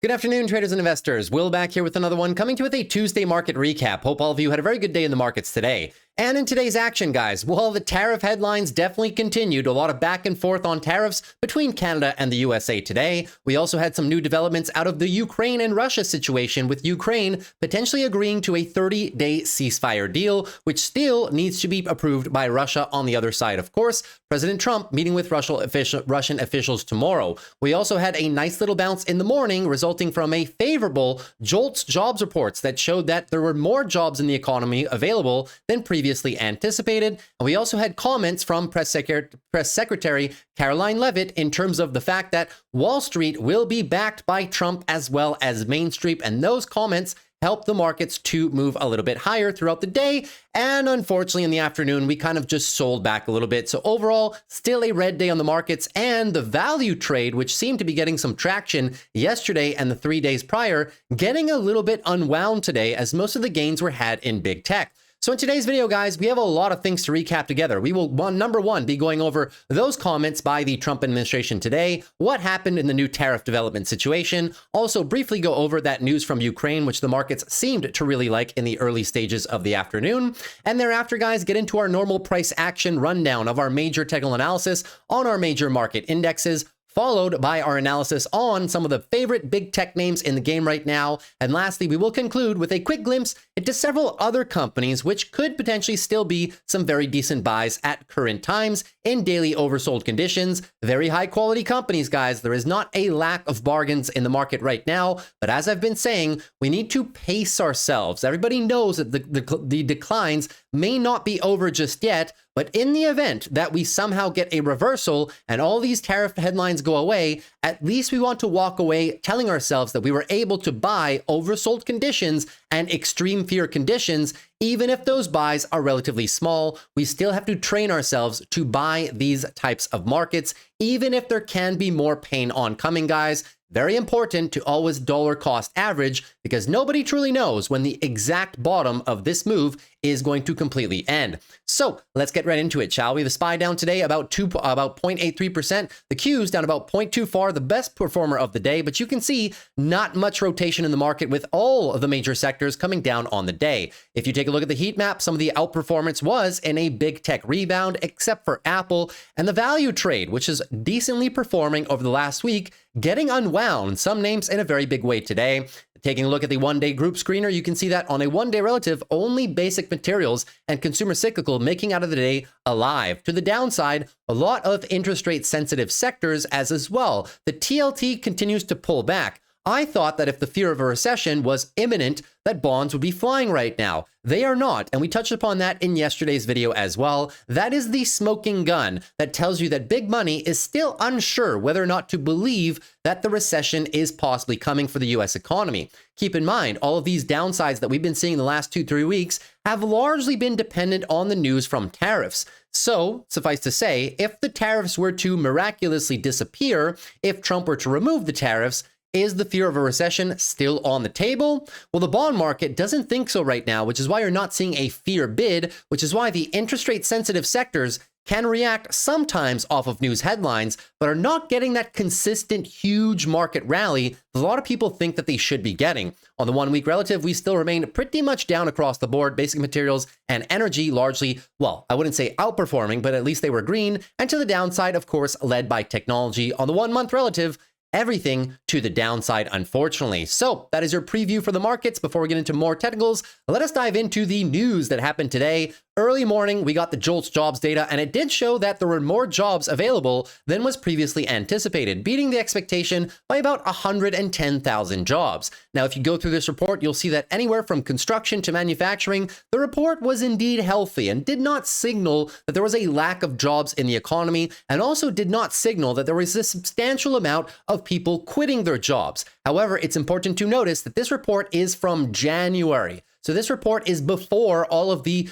Good afternoon, traders and investors. Will back here with another one, coming to you with a Tuesday market recap. Hope all of you had a very good day in the markets today. And in today's action, guys, well, the tariff headlines definitely continued. A lot of back and forth on tariffs between Canada and the USA today. We also had some new developments out of the Ukraine and Russia situation, with Ukraine potentially agreeing to a 30-day ceasefire deal, which still needs to be approved by Russia on the other side. Of course, President Trump meeting with Russian officials tomorrow. We also had a nice little bounce in the morning, resulting from a favorable JOLTS jobs reports that showed that there were more jobs in the economy available than previously anticipated. And we also had comments from Press Secretary Caroline Leavitt in terms of the fact that Wall Street will be backed by Trump as well as Main Street. And those comments helped the markets to move a little bit higher throughout the day. And unfortunately, in the afternoon, we kind of just sold back a little bit. So overall, still a red day on the markets, and the value trade, which seemed to be getting some traction yesterday and the 3 days prior, getting a little bit unwound today as most of the gains were had in big tech. So in today's video, guys, we have a lot of things to recap together. We will, number one, be going over those comments by the Trump administration today, what happened in the new tariff development situation, also briefly go over that news from Ukraine, which the markets seemed to really like in the early stages of the afternoon. And thereafter, guys, get into our normal price action rundown of our major technical analysis on our major market indexes, followed by our analysis on some of the favorite big tech names in the game right now. And lastly, we will conclude with a quick glimpse into several other companies which could potentially still be some very decent buys at current times in daily oversold conditions. Very high quality companies, guys. There is not a lack of bargains in the market right now, but as I've been saying, we need to pace ourselves. Everybody knows that the declines may not be over just yet, but in the event that we somehow get a reversal and all these tariff headlines go away, at least we want to walk away telling ourselves that we were able to buy oversold conditions and extreme fear conditions. Even if those buys are relatively small, we still have to train ourselves to buy these types of markets, even if there can be more pain oncoming, guys. Very important to always dollar cost average, because nobody truly knows when the exact bottom of this move is going to completely end. So let's get right into it, shall we? The SPY down today about 0.83%. The Q's down about 0.24, the best performer of the day, but you can see not much rotation in the market with all of the major sectors coming down on the day. If you take a look at the heat map, some of the outperformance was in a big tech rebound, except for Apple and the value trade, which is decently performing over the last week, getting unwound, some names in a very big way today. Taking a look at the one-day group screener, you can see that on a one-day relative, only basic materials and consumer cyclical making out of the day alive. To the downside, a lot of interest rate sensitive sectors as well. The TLT continues to pull back. I thought that if the fear of a recession was imminent, that bonds would be flying right now. They are not, and we touched upon that in yesterday's video as well. That is the smoking gun that tells you that big money is still unsure whether or not to believe that the recession is possibly coming for the US economy. Keep in mind, all of these downsides that we've been seeing the last 2-3 weeks have largely been dependent on the news from tariffs. So, suffice to say, if the tariffs were to miraculously disappear, if Trump were to remove the tariffs, is the fear of a recession still on the table? Well, the bond market doesn't think so right now, which is why you're not seeing a fear bid, which is why the interest rate sensitive sectors can react sometimes off of news headlines, but are not getting that consistent huge market rally that a lot of people think that they should be getting. On the 1 week relative, we still remain pretty much down across the board. Basic materials and energy largely, well, I wouldn't say outperforming, but at least they were green. And to the downside, of course, led by technology. On the 1 month relative, everything to the downside, unfortunately. So that is your preview for the markets. Before we get into more technicals, let us dive into the news that happened today. Early morning, we got the JOLTS jobs data, and it did show that there were more jobs available than was previously anticipated, beating the expectation by about 110,000 jobs. Now, if you go through this report, you'll see that anywhere from construction to manufacturing, the report was indeed healthy and did not signal that there was a lack of jobs in the economy, and also did not signal that there was a substantial amount of people quitting their jobs. However, it's important to notice that this report is from January. So this report is before all of the,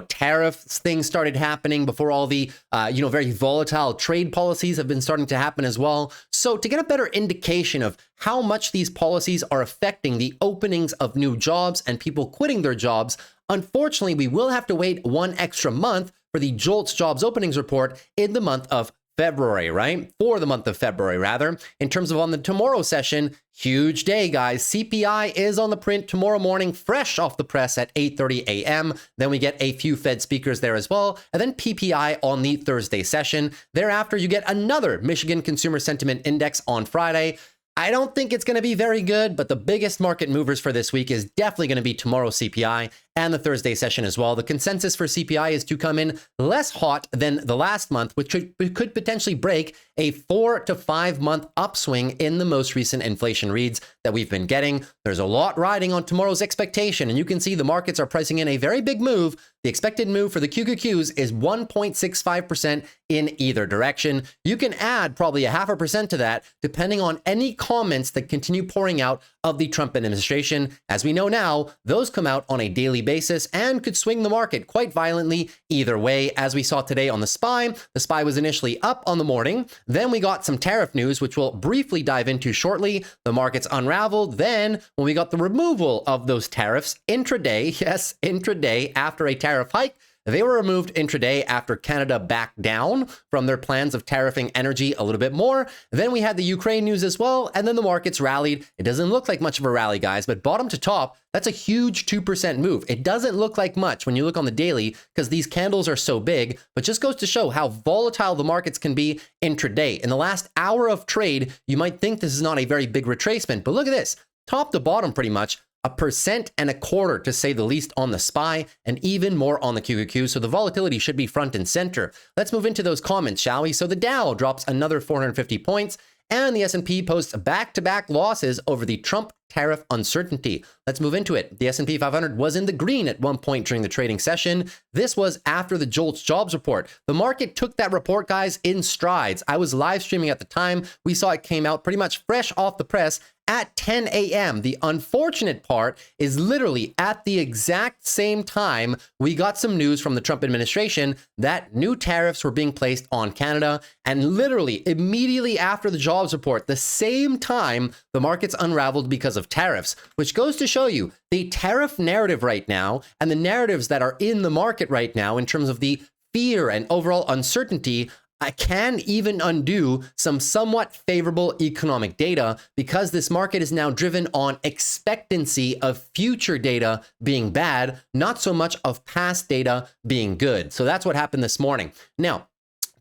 tariffs things started happening, before all the, very volatile trade policies have been starting to happen as well. So to get a better indication of how much these policies are affecting the openings of new jobs and people quitting their jobs, unfortunately, we will have to wait one extra month for the JOLTS jobs openings report in the month of February, right? For the month of February, rather. In terms of on the tomorrow session, huge day, guys. CPI is on the print tomorrow morning, fresh off the press at 8:30 a.m. Then we get a few Fed speakers there as well. And then PPI on the Thursday session. Thereafter, you get another Michigan Consumer Sentiment Index on Friday. I don't think it's going to be very good, but the biggest market movers for this week is definitely going to be tomorrow's CPI and the Thursday session as well. The consensus for CPI is to come in less hot than the last month, which could potentially break a 4 to 5 month upswing in the most recent inflation reads that we've been getting. There's a lot riding on tomorrow's expectation, and you can see the markets are pricing in a very big move. The expected move for the QQQs is 1.65% in either direction. You can add probably 0.5% to that, depending on any comments that continue pouring out of the Trump administration. As we know now, those come out on a daily basis and could swing the market quite violently either way. As we saw today on the SPY was initially up on the morning. Then we got some tariff news, which we'll briefly dive into shortly. The markets unraveled. Then when we got the removal of those tariffs intraday, yes, intraday after a tariff hike, they were removed intraday after Canada backed down from their plans of tariffing energy a little bit more. Then we had the Ukraine news as well, and then the markets rallied. It doesn't look like much of a rally, guys, but bottom to top, that's a huge 2% move. It doesn't look like much when you look on the daily because these candles are so big, but just goes to show how volatile the markets can be intraday. In the last hour of trade, you might think this is not a very big retracement, but look at this, top to bottom pretty much, 1.25% to say the least on the SPY, and even more on the QQQ. So the volatility should be front and center. Let's move into those comments, shall we? So the Dow drops another 450 points, and the S&P posts back-to-back losses over the Trump tariff uncertainty. Let's move into it. The S&P 500 was in the green at one point during the trading session. This was after the JOLTS jobs report. The market took that report, guys, in strides. I was live streaming at the time. We saw it came out pretty much fresh off the press at 10 a.m. The unfortunate part is literally at the exact same time we got some news from the Trump administration that new tariffs were being placed on Canada. And literally immediately after the jobs report, the same time the markets unraveled because of tariffs, which goes to show you the tariff narrative right now and the narratives that are in the market right now in terms of the fear and overall uncertainty. I can even undo some somewhat favorable economic data because this market is now driven on expectancy of future data being bad, not so much of past data being good. So that's what happened this morning. Now,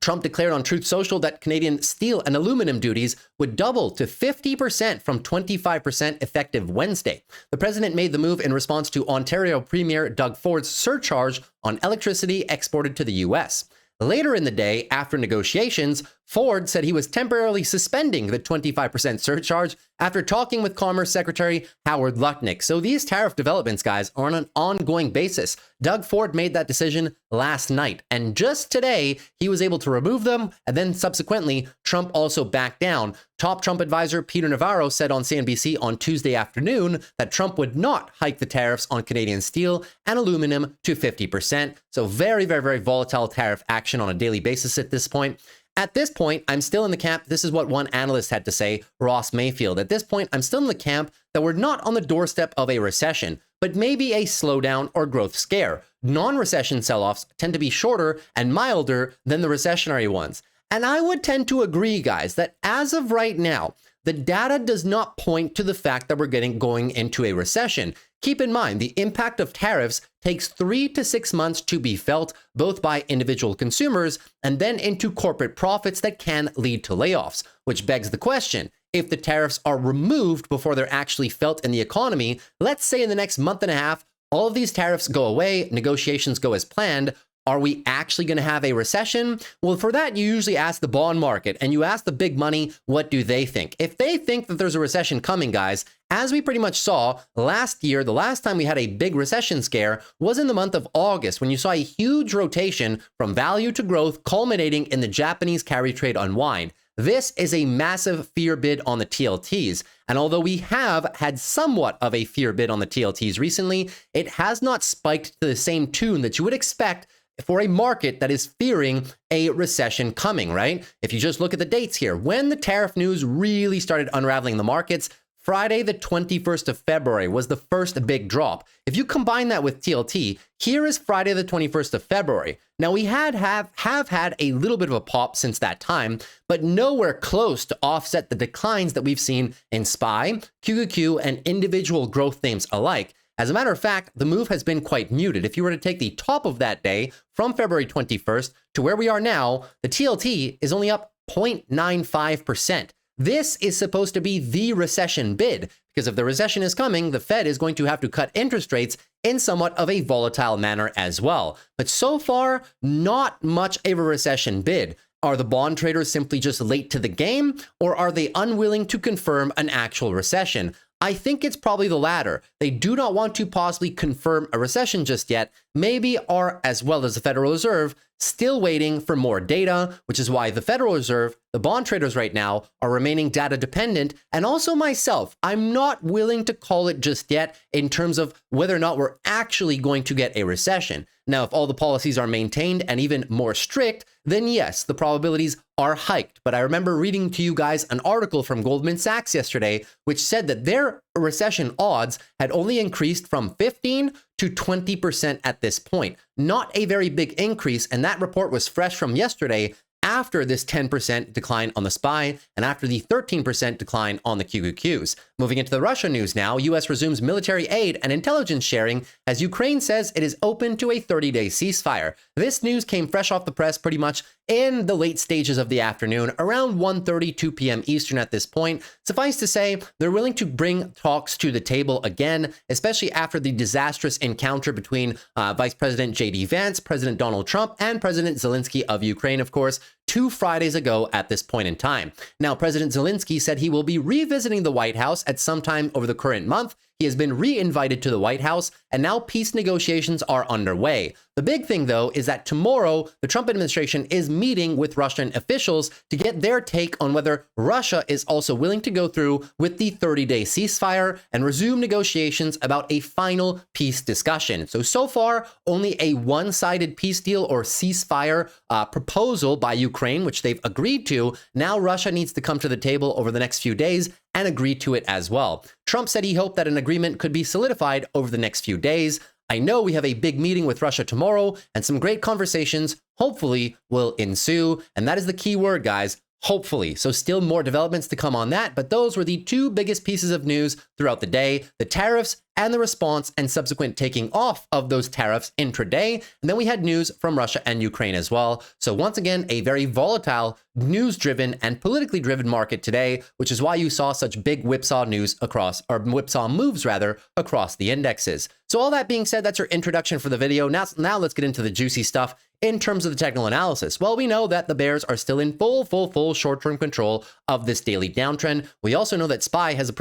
Trump declared on Truth Social that Canadian steel and aluminum duties would double to 50% from 25% effective Wednesday. The president made the move in response to Ontario Premier Doug Ford's surcharge on electricity exported to the U.S. Later in the day, after negotiations, Ford said he was temporarily suspending the 25% surcharge after talking with Commerce Secretary Howard Lutnick. So these tariff developments, guys, are on an ongoing basis. Doug Ford made that decision last night, and just today, he was able to remove them, and then subsequently, Trump also backed down. Top Trump advisor Peter Navarro said on CNBC on Tuesday afternoon that Trump would not hike the tariffs on Canadian steel and aluminum to 50%. So very, very, very volatile tariff action on a daily basis at this point. At this point, I'm still in the camp. This is what one analyst had to say, Ross Mayfield. At this point, I'm still in the camp that we're not on the doorstep of a recession, but maybe a slowdown or growth scare. Non-recession sell-offs tend to be shorter and milder than the recessionary ones. And I would tend to agree, guys, that as of right now, the data does not point to the fact that we're going into a recession. Keep in mind, the impact of tariffs takes 3 to 6 months to be felt, both by individual consumers and then into corporate profits that can lead to layoffs, which begs the question, if the tariffs are removed before they're actually felt in the economy, let's say in the next month and a half, all of these tariffs go away, negotiations go as planned, are we actually going to have a recession? Well, for that, you usually ask the bond market and you ask the big money, what do they think? If they think that there's a recession coming, guys, as we pretty much saw last year, the last time we had a big recession scare was in the month of August, when you saw a huge rotation from value to growth, culminating in the Japanese carry trade unwind. This is a massive fear bid on the TLTs. And although we have had somewhat of a fear bid on the TLTs recently, it has not spiked to the same tune that you would expect for a market that is fearing a recession coming, right? If you just look at the dates here, when the tariff news really started unraveling the markets, Friday, the 21st of February was the first big drop. If you combine that with TLT, here is Friday, the 21st of February. Now, we have had a little bit of a pop since that time, but nowhere close to offset the declines that we've seen in SPY, QQQ, and individual growth names alike. As a matter of fact, the move has been quite muted. If you were to take the top of that day from February 21st to where we are now, the TLT is only up 0.95%. This is supposed to be the recession bid, because if the recession is coming, the Fed is going to have to cut interest rates in somewhat of a volatile manner as well. But so far, not much of a recession bid. Are the bond traders simply just late to the game, or are they unwilling to confirm an actual recession? I think it's probably the latter. They do not want to possibly confirm a recession just yet, maybe are, as well as the Federal Reserve, still waiting for more data, which is why the Federal Reserve, the bond traders right now, are remaining data dependent. And also myself, I'm not willing to call it just yet in terms of whether or not we're actually going to get a recession. Now, if all the policies are maintained and even more strict, then yes, the probabilities are hiked. But I remember reading to you guys an article from Goldman Sachs yesterday, which said that their recession odds had only increased from 15 to 20% at this point. Not a very big increase, and that report was fresh from yesterday after this 10% decline on the SPY and after the 13% decline on the QQQs. Moving into the Russia news now, US resumes military aid and intelligence sharing as Ukraine says it is open to a 30-day ceasefire. This news came fresh off the press pretty much in the late stages of the afternoon, around 1:32 p.m. Eastern at this point. Suffice to say, they're willing to bring talks to the table again, especially after the disastrous encounter between Vice President J.D. Vance, President Donald Trump, and President Zelensky of Ukraine, of course, 2 Fridays ago at this point in time. Now, President Zelensky said he will be revisiting the White House at some time over the current month. He has been re-invited to the White House, and now peace negotiations are underway. The big thing, though, is that tomorrow, the Trump administration is meeting with Russian officials to get their take on whether Russia is also willing to go through with the 30-day ceasefire and resume negotiations about a final peace discussion. So far, only a one-sided peace deal or ceasefire proposal by Ukraine, which they've agreed to. Now Russia needs to come to the table over the next few days and agree to it as well. Trump said he hoped that an agreement could be solidified over the next few days. I know we have a big meeting with Russia tomorrow, and some great conversations hopefully will ensue. And that is the key word, guys. Hopefully. So still more developments to come on that, but those were the two biggest pieces of news throughout the day: the tariffs and the response and subsequent taking off of those tariffs intraday. And then we had news from Russia and Ukraine as well. So once again, a very volatile, news-driven and politically driven market today, which is why you saw such big whipsaw news across, or whipsaw moves rather, across the indexes. So all that being said, that's your introduction for the video. Now let's get into the juicy stuff in terms of the technical analysis. Well, we know that the bears are still in full short-term control of this daily downtrend. We also know that SPY has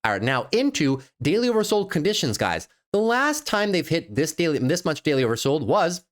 are now into daily oversold conditions, guys. The last time they've hit this much daily oversold was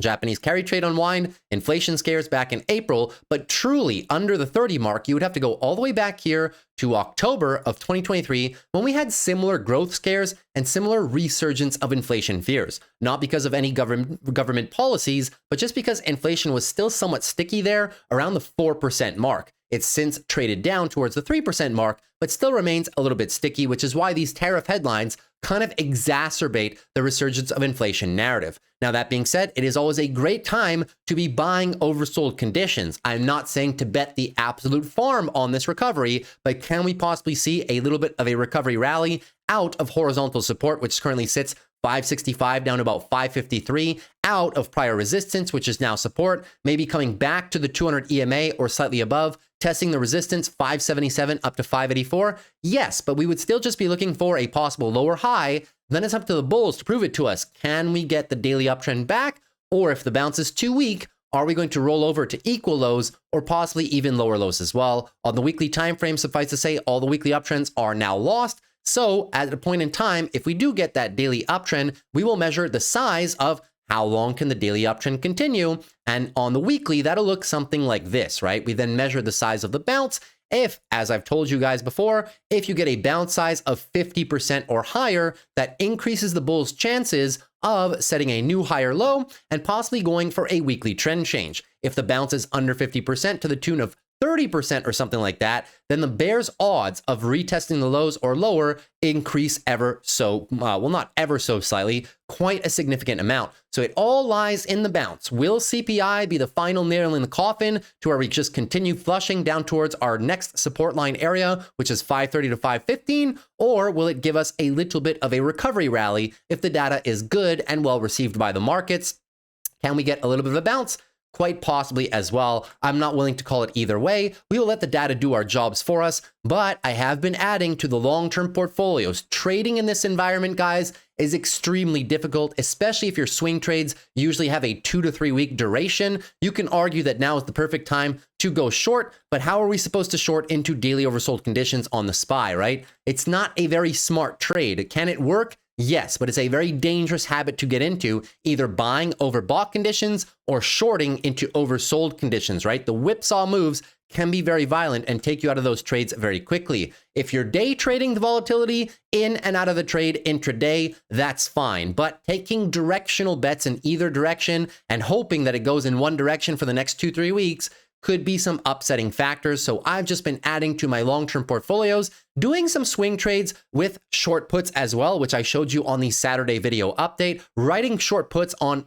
Japanese carry trade unwind, inflation scares back in April, but truly under the 30 mark, you would have to go all the way back here to October of 2023 when we had similar growth scares and similar resurgence of inflation fears. Not because of any government policies, but just because inflation was still somewhat sticky there around the 4% mark. It's since traded down towards the 3% mark, but still remains a little bit sticky, which is why these tariff headlines kind of exacerbate the resurgence of inflation narrative. Now, that being said, it is always a great time to be buying oversold conditions. I'm not saying to bet the absolute farm on this recovery, but can we possibly see a little bit of a recovery rally out of horizontal support, which currently sits 565 down to about 553, out of prior resistance, which is now support, maybe coming back to the 200 EMA or slightly above, testing the resistance 577 up to 584? Yes, but we would still just be looking for a possible lower high. Then it's up to the bulls to prove it to us. Can we get the daily uptrend back? Or if the bounce is too weak, are we going to roll over to equal lows or possibly even lower lows as well? On the weekly time frame, suffice to say, all the weekly uptrends are now lost. So at a point in time, if we do get that daily uptrend, we will measure the size of how long can the daily uptrend continue. And on the weekly, that'll look something like this, right? We then measure the size of the bounce. If, as I've told you guys before, if you get a bounce size of 50% or higher, that increases the bull's chances of setting a new higher low and possibly going for a weekly trend change. If the bounce is under 50% to the tune of 30% or something like that, then the bear's odds of retesting the lows or lower increase ever so, well, not ever so slightly, quite a significant amount. So it all lies in the bounce. Will CPI be the final nail in the coffin to where we just continue flushing down towards our next support line area, which is 530 to 515, or will it give us a little bit of a recovery rally if the data is good and well received by the markets? Can we get a little bit of a bounce? Quite possibly as well. I'm not willing to call it either way. We will let the data do our jobs for us, but I have been adding to the long-term portfolios. Trading in this environment, guys, is extremely difficult, especially if your swing trades usually have a 2 to 3 week duration. You can argue that now is the perfect time to go short, but how are we supposed to short into daily oversold conditions on the SPY, right? It's not a very smart trade. Can it work? Yes, but it's a very dangerous habit to get into, either buying overbought conditions or shorting into oversold conditions, right? The whipsaw moves can be very violent and take you out of those trades very quickly. If you're day trading the volatility in and out of the trade intraday, that's fine. But taking directional bets in either direction and hoping that it goes in one direction for the next 2-3 weeks could be some upsetting factors. So I've just been adding to my long-term portfolios, doing some swing trades with short puts as well, which I showed you on the Saturday video update, writing short puts on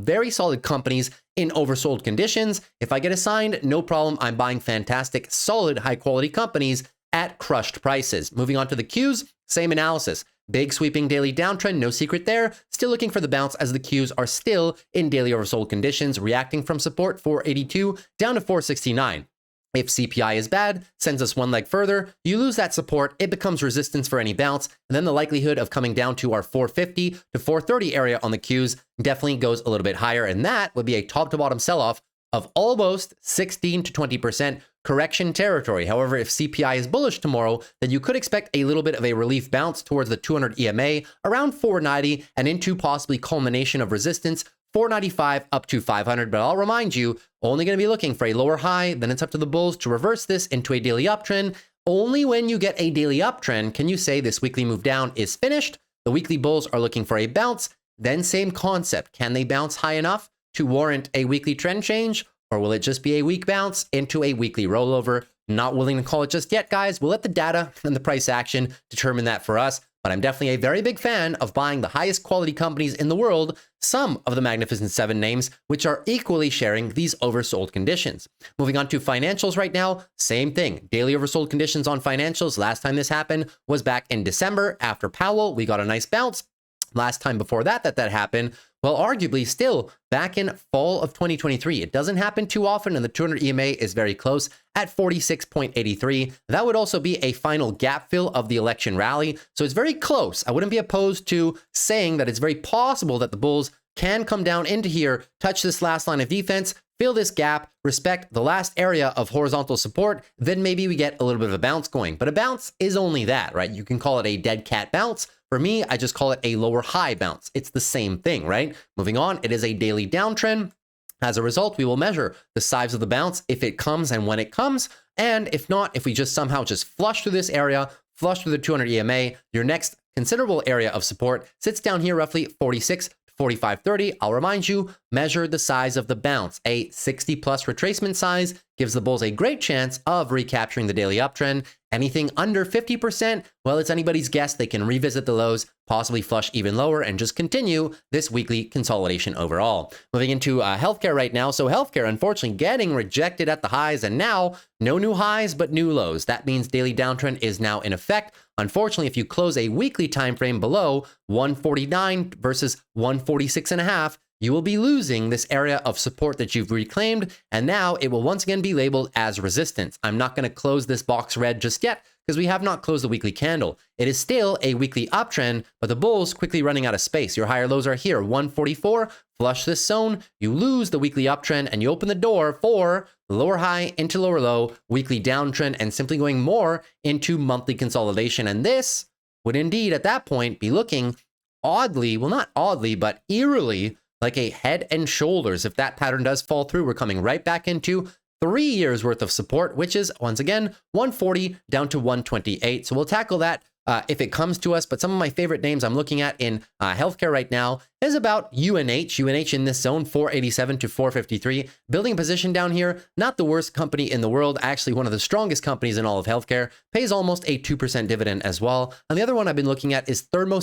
very solid companies in oversold conditions. If I get assigned, no problem. I'm buying fantastic, solid, high quality companies at crushed prices. Moving on to the Qs, same analysis. Big sweeping daily downtrend, no secret there. Still looking for the bounce as the Qs are still in daily oversold conditions, reacting from support 482 down to 469. If CPI is bad, sends us one leg further, you lose that support, it becomes resistance for any bounce, and then the likelihood of coming down to our 450 to 430 area on the Qs definitely goes a little bit higher, and that would be a top to bottom sell-off of almost 16 to 20% correction territory. However, if CPI is bullish tomorrow, then you could expect a little bit of a relief bounce towards the 200 EMA around 490 and into possibly culmination of resistance 495 up to 500. But I'll remind you, only going to be looking for a lower high. Then it's up to the bulls to reverse this into a daily uptrend. Only when you get a daily uptrend can you say this weekly move down is finished. The weekly bulls are looking for a bounce. Then same concept. Can they bounce high enough to warrant a weekly trend change? Or will it just be a weak bounce into a weekly rollover? Not willing to call it just yet, guys. We'll let the data and the price action determine that for us. But I'm definitely a very big fan of buying the highest quality companies in the world, some of the Magnificent Seven names, which are equally sharing these oversold conditions. Moving on to financials right now, same thing. Daily oversold conditions on financials. Last time this happened was back in December after Powell. We got a nice bounce. Last time before that happened, well, arguably still back in fall of 2023. It doesn't happen too often, and the 200 EMA is very close at 46.83. That would also be a final gap fill of the election rally. So it's very close. I wouldn't be opposed to saying that it's very possible that the bulls can come down into here, touch this last line of defense, fill this gap, respect the last area of horizontal support, then maybe we get a little bit of a bounce going. But a bounce is only that, right? You can call it a dead cat bounce. For me, I just call it a lower high bounce. It's the same thing, right? Moving on, it is a daily downtrend. As a result, we will measure the size of the bounce if it comes and when it comes. And if not, if we just somehow just flush through this area, flush through the 200 EMA, your next considerable area of support sits down here roughly 46 45.30. I'll remind you, measure the size of the bounce. A 60 plus retracement size gives the bulls a great chance of recapturing the daily uptrend. Anything under 50%, well, it's anybody's guess. They can revisit the lows, possibly flush even lower, and just continue this weekly consolidation overall. Moving into healthcare right now. So healthcare, unfortunately, getting rejected at the highs, and now no new highs, but new lows. That means daily downtrend is now in effect. Unfortunately, if you close a weekly time frame below 149 versus 146.5, you will be losing this area of support that you've reclaimed, and now it will once again be labeled as resistance. I'm not going to close this box red just yet because we have not closed the weekly candle. It is still a weekly uptrend, but the bulls quickly running out of space. Your higher lows are here, 144, flush this zone, you lose the weekly uptrend, and you open the door for lower high into lower low, weekly downtrend, and simply going more into monthly consolidation. And this would indeed at that point be looking oddly, well, not oddly, but eerily like a head and shoulders. If that pattern does fall through, we're coming right back into 3 years worth of support, which is once again 140 down to 128. So we'll tackle that if it comes to us. But some of my favorite names I'm looking at in healthcare right now is about UNH. UNH in this zone, 487 to 453. Building a position down here, not the worst company in the world, actually one of the strongest companies in all of healthcare, pays almost a 2% dividend as well. And the other one I've been looking at is Thermo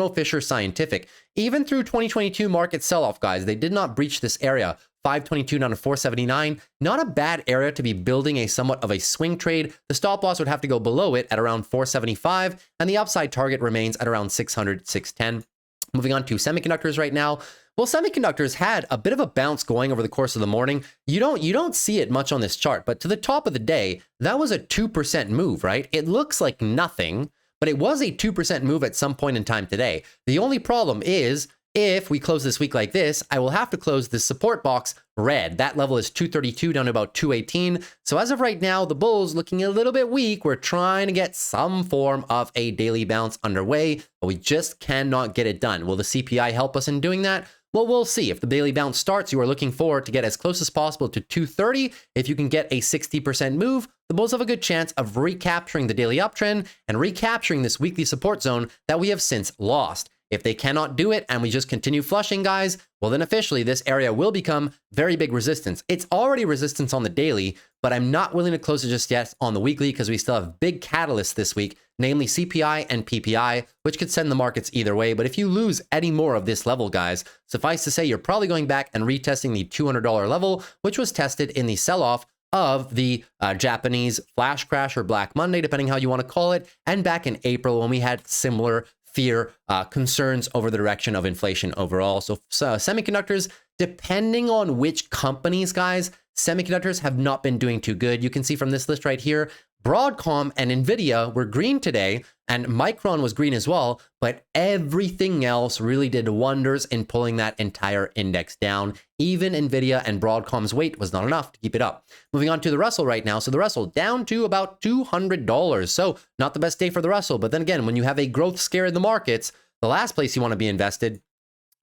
Fisher Scientific. Even through 2022 market sell-off, guys, they did not breach this area. 522 down to 479. Not a bad area to be building a somewhat of a swing trade. The stop loss would have to go below it at around 475, and the upside target remains at around 600, 610. Moving on to semiconductors right now. Well, semiconductors had a bit of a bounce going over the course of the morning. You don't see it much on this chart, but to the top of the day, that was a 2% move, right? It looks like nothing, but it was a 2% move at some point in time today. The only problem is, if we close this week like this, I will have to close the support box red. That level is 232 down to about 218. So as of right now, the bulls looking a little bit weak. We're trying to get some form of a daily bounce underway, but we just cannot get it done. Will the CPI help us in doing that? Well, we'll see. If the daily bounce starts, you are looking forward to get as close as possible to 230. If you can get a 60% move, the bulls have a good chance of recapturing the daily uptrend and recapturing this weekly support zone that we have since lost. If they cannot do it and we just continue flushing, guys, well, then officially this area will become very big resistance. It's already resistance on the daily, but I'm not willing to close it just yet on the weekly because we still have big catalysts this week, namely CPI and PPI, which could send the markets either way. But if you lose any more of this level, guys, suffice to say, you're probably going back and retesting the $200 level, which was tested in the sell-off of the Japanese flash crash or Black Monday, depending how you want to call it, and back in April when we had similar fear, concerns over the direction of inflation overall. So semiconductors, depending on which companies, guys, semiconductors have not been doing too good. You can see from this list right here, Broadcom and NVIDIA were green today, and Micron was green as well, but everything else really did wonders in pulling that entire index down. Even NVIDIA and Broadcom's weight was not enough to keep it up. Moving on to the Russell right now. So the Russell down to about $200. So not the best day for the Russell. But then again, when you have a growth scare in the markets, the last place you want to be invested,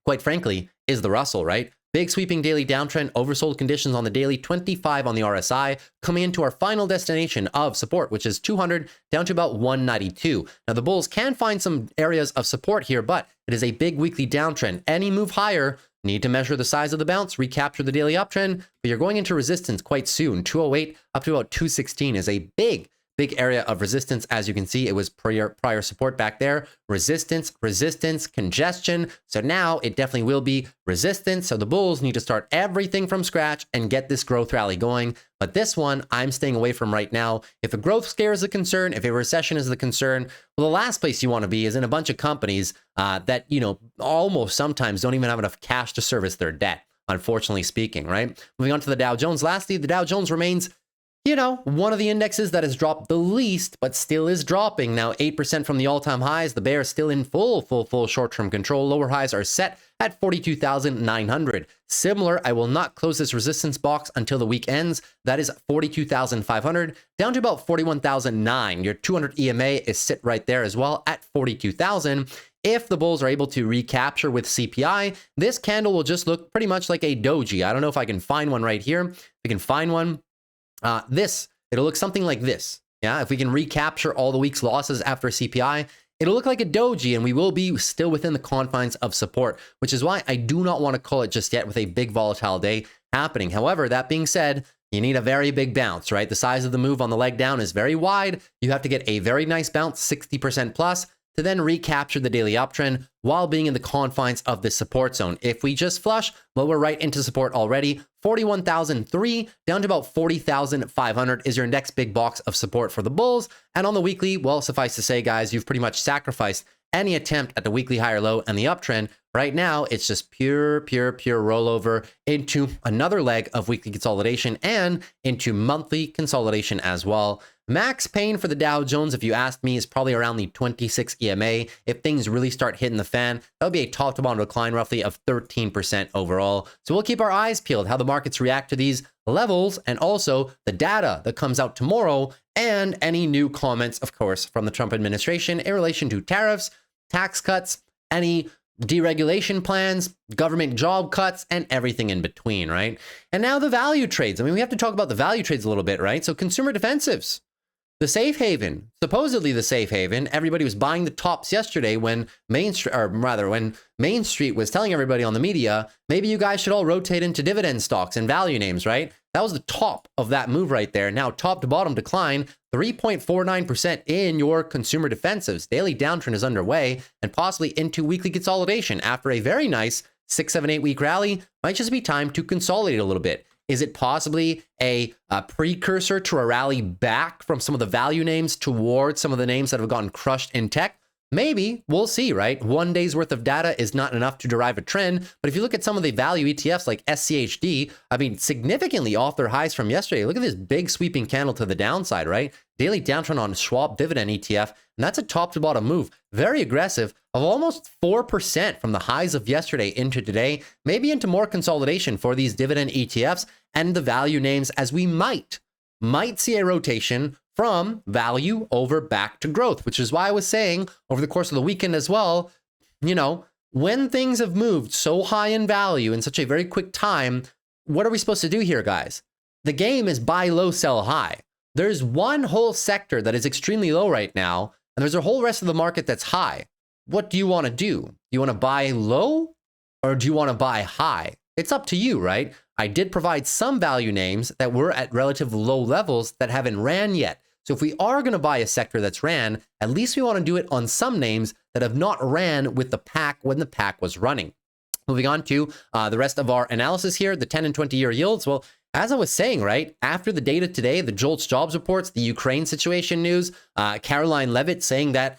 quite frankly, is the Russell, right? Big sweeping daily downtrend, oversold conditions on the daily, 25 on the RSI, coming into our final destination of support, which is 200 down to about 192. Now the bulls can find some areas of support here, but it is a big weekly downtrend. Any move higher, need to measure the size of the bounce, recapture the daily uptrend, but you're going into resistance quite soon. 208 up to about 216 is a big area of resistance. As you can see, it was prior support back there. Resistance, congestion. So now it definitely will be resistance. So the bulls need to start everything from scratch and get this growth rally going. But this one, I'm staying away from right now. If a growth scare is a concern, if a recession is the concern, well, the last place you want to be is in a bunch of companies that, almost sometimes don't even have enough cash to service their debt, unfortunately speaking, right? Moving on to the Dow Jones. Lastly, the Dow Jones remains one of the indexes that has dropped the least, but still is dropping. Now, 8% from the all-time highs. The bear is still in full short-term control. Lower highs are set at 42,900. Similar, I will not close this resistance box until the week ends. That is 42,500 down to about 41,009. Your 200 EMA is sit right there as well at 42,000. If the bulls are able to recapture with CPI, this candle will just look pretty much like a doji. I don't know if I can find one right here. If we can find one. It'll look something like this. Yeah, if we can recapture all the week's losses after CPI, it'll look like a doji, and we will be still within the confines of support, which is why I do not want to call it just yet with a big volatile day happening. However, that being said, you need a very big bounce, right? The size of the move on the leg down is very wide. You have to get a very nice bounce, 60% plus, to then recapture the daily uptrend while being in the confines of the support zone. If we just flush, well, we're right into support already. 41,003 down to about 40,500 is your next big box of support for the bulls. And on the weekly, well, suffice to say, guys, you've pretty much sacrificed any attempt at the weekly higher low and the uptrend. Right now, it's just pure rollover into another leg of weekly consolidation and into monthly consolidation as well. Max pain for the Dow Jones, if you asked me, is probably around the 26 EMA. If things really start hitting the fan, that'll be a top-to-bottom decline roughly of 13% overall. So we'll keep our eyes peeled how the markets react to these levels and also the data that comes out tomorrow and any new comments, of course, from the Trump administration in relation to tariffs, tax cuts, any deregulation plans, government job cuts, and everything in between, right? And now the value trades. I mean, we have to talk about the value trades a little bit, right? So consumer defensives. the safe haven, supposedly the safe haven. Everybody was buying the tops yesterday when Main Street was telling everybody on the media, maybe you guys should all rotate into dividend stocks and value names, right? That was the top of that move right there. Now top to bottom decline, 3.49% in your consumer defensives. Daily downtrend is underway and possibly into weekly consolidation after a very nice 6, 7, 8 week rally. Might just be time to consolidate a little bit. Is it possibly a precursor to a rally back from some of the value names towards some of the names that have gotten crushed in tech? Maybe. We'll see, right? 1 day's worth of data is not enough to derive a trend. But if you look at some of the value ETFs like SCHD, I mean, significantly off their highs from yesterday. Look at this big sweeping candle to the downside, right? Daily downtrend on Schwab dividend ETF. And that's a top to bottom move. Very aggressive of almost 4% from the highs of yesterday into today, maybe into more consolidation for these dividend ETFs and the value names, as we might see a rotation from value over back to growth, which is why I was saying over the course of the weekend as well, you know, when things have moved so high in value in such a very quick time, what are we supposed to do here, guys? The game is buy low, sell high. There's one whole sector that is extremely low right now, and there's a whole rest of the market that's high. What do you want to do? Do you want to buy low or do you want to buy high? It's up to you, right? I did provide some value names that were at relative low levels that haven't ran yet. So if we are going to buy a sector that's ran, at least we want to do it on some names that have not ran with the pack when the pack was running. Moving on to the rest of our analysis here, the 10 and 20-year yields. Well, as I was saying, right, after the data today, the JOLTS jobs reports, the Ukraine situation news, Caroline Levitt saying that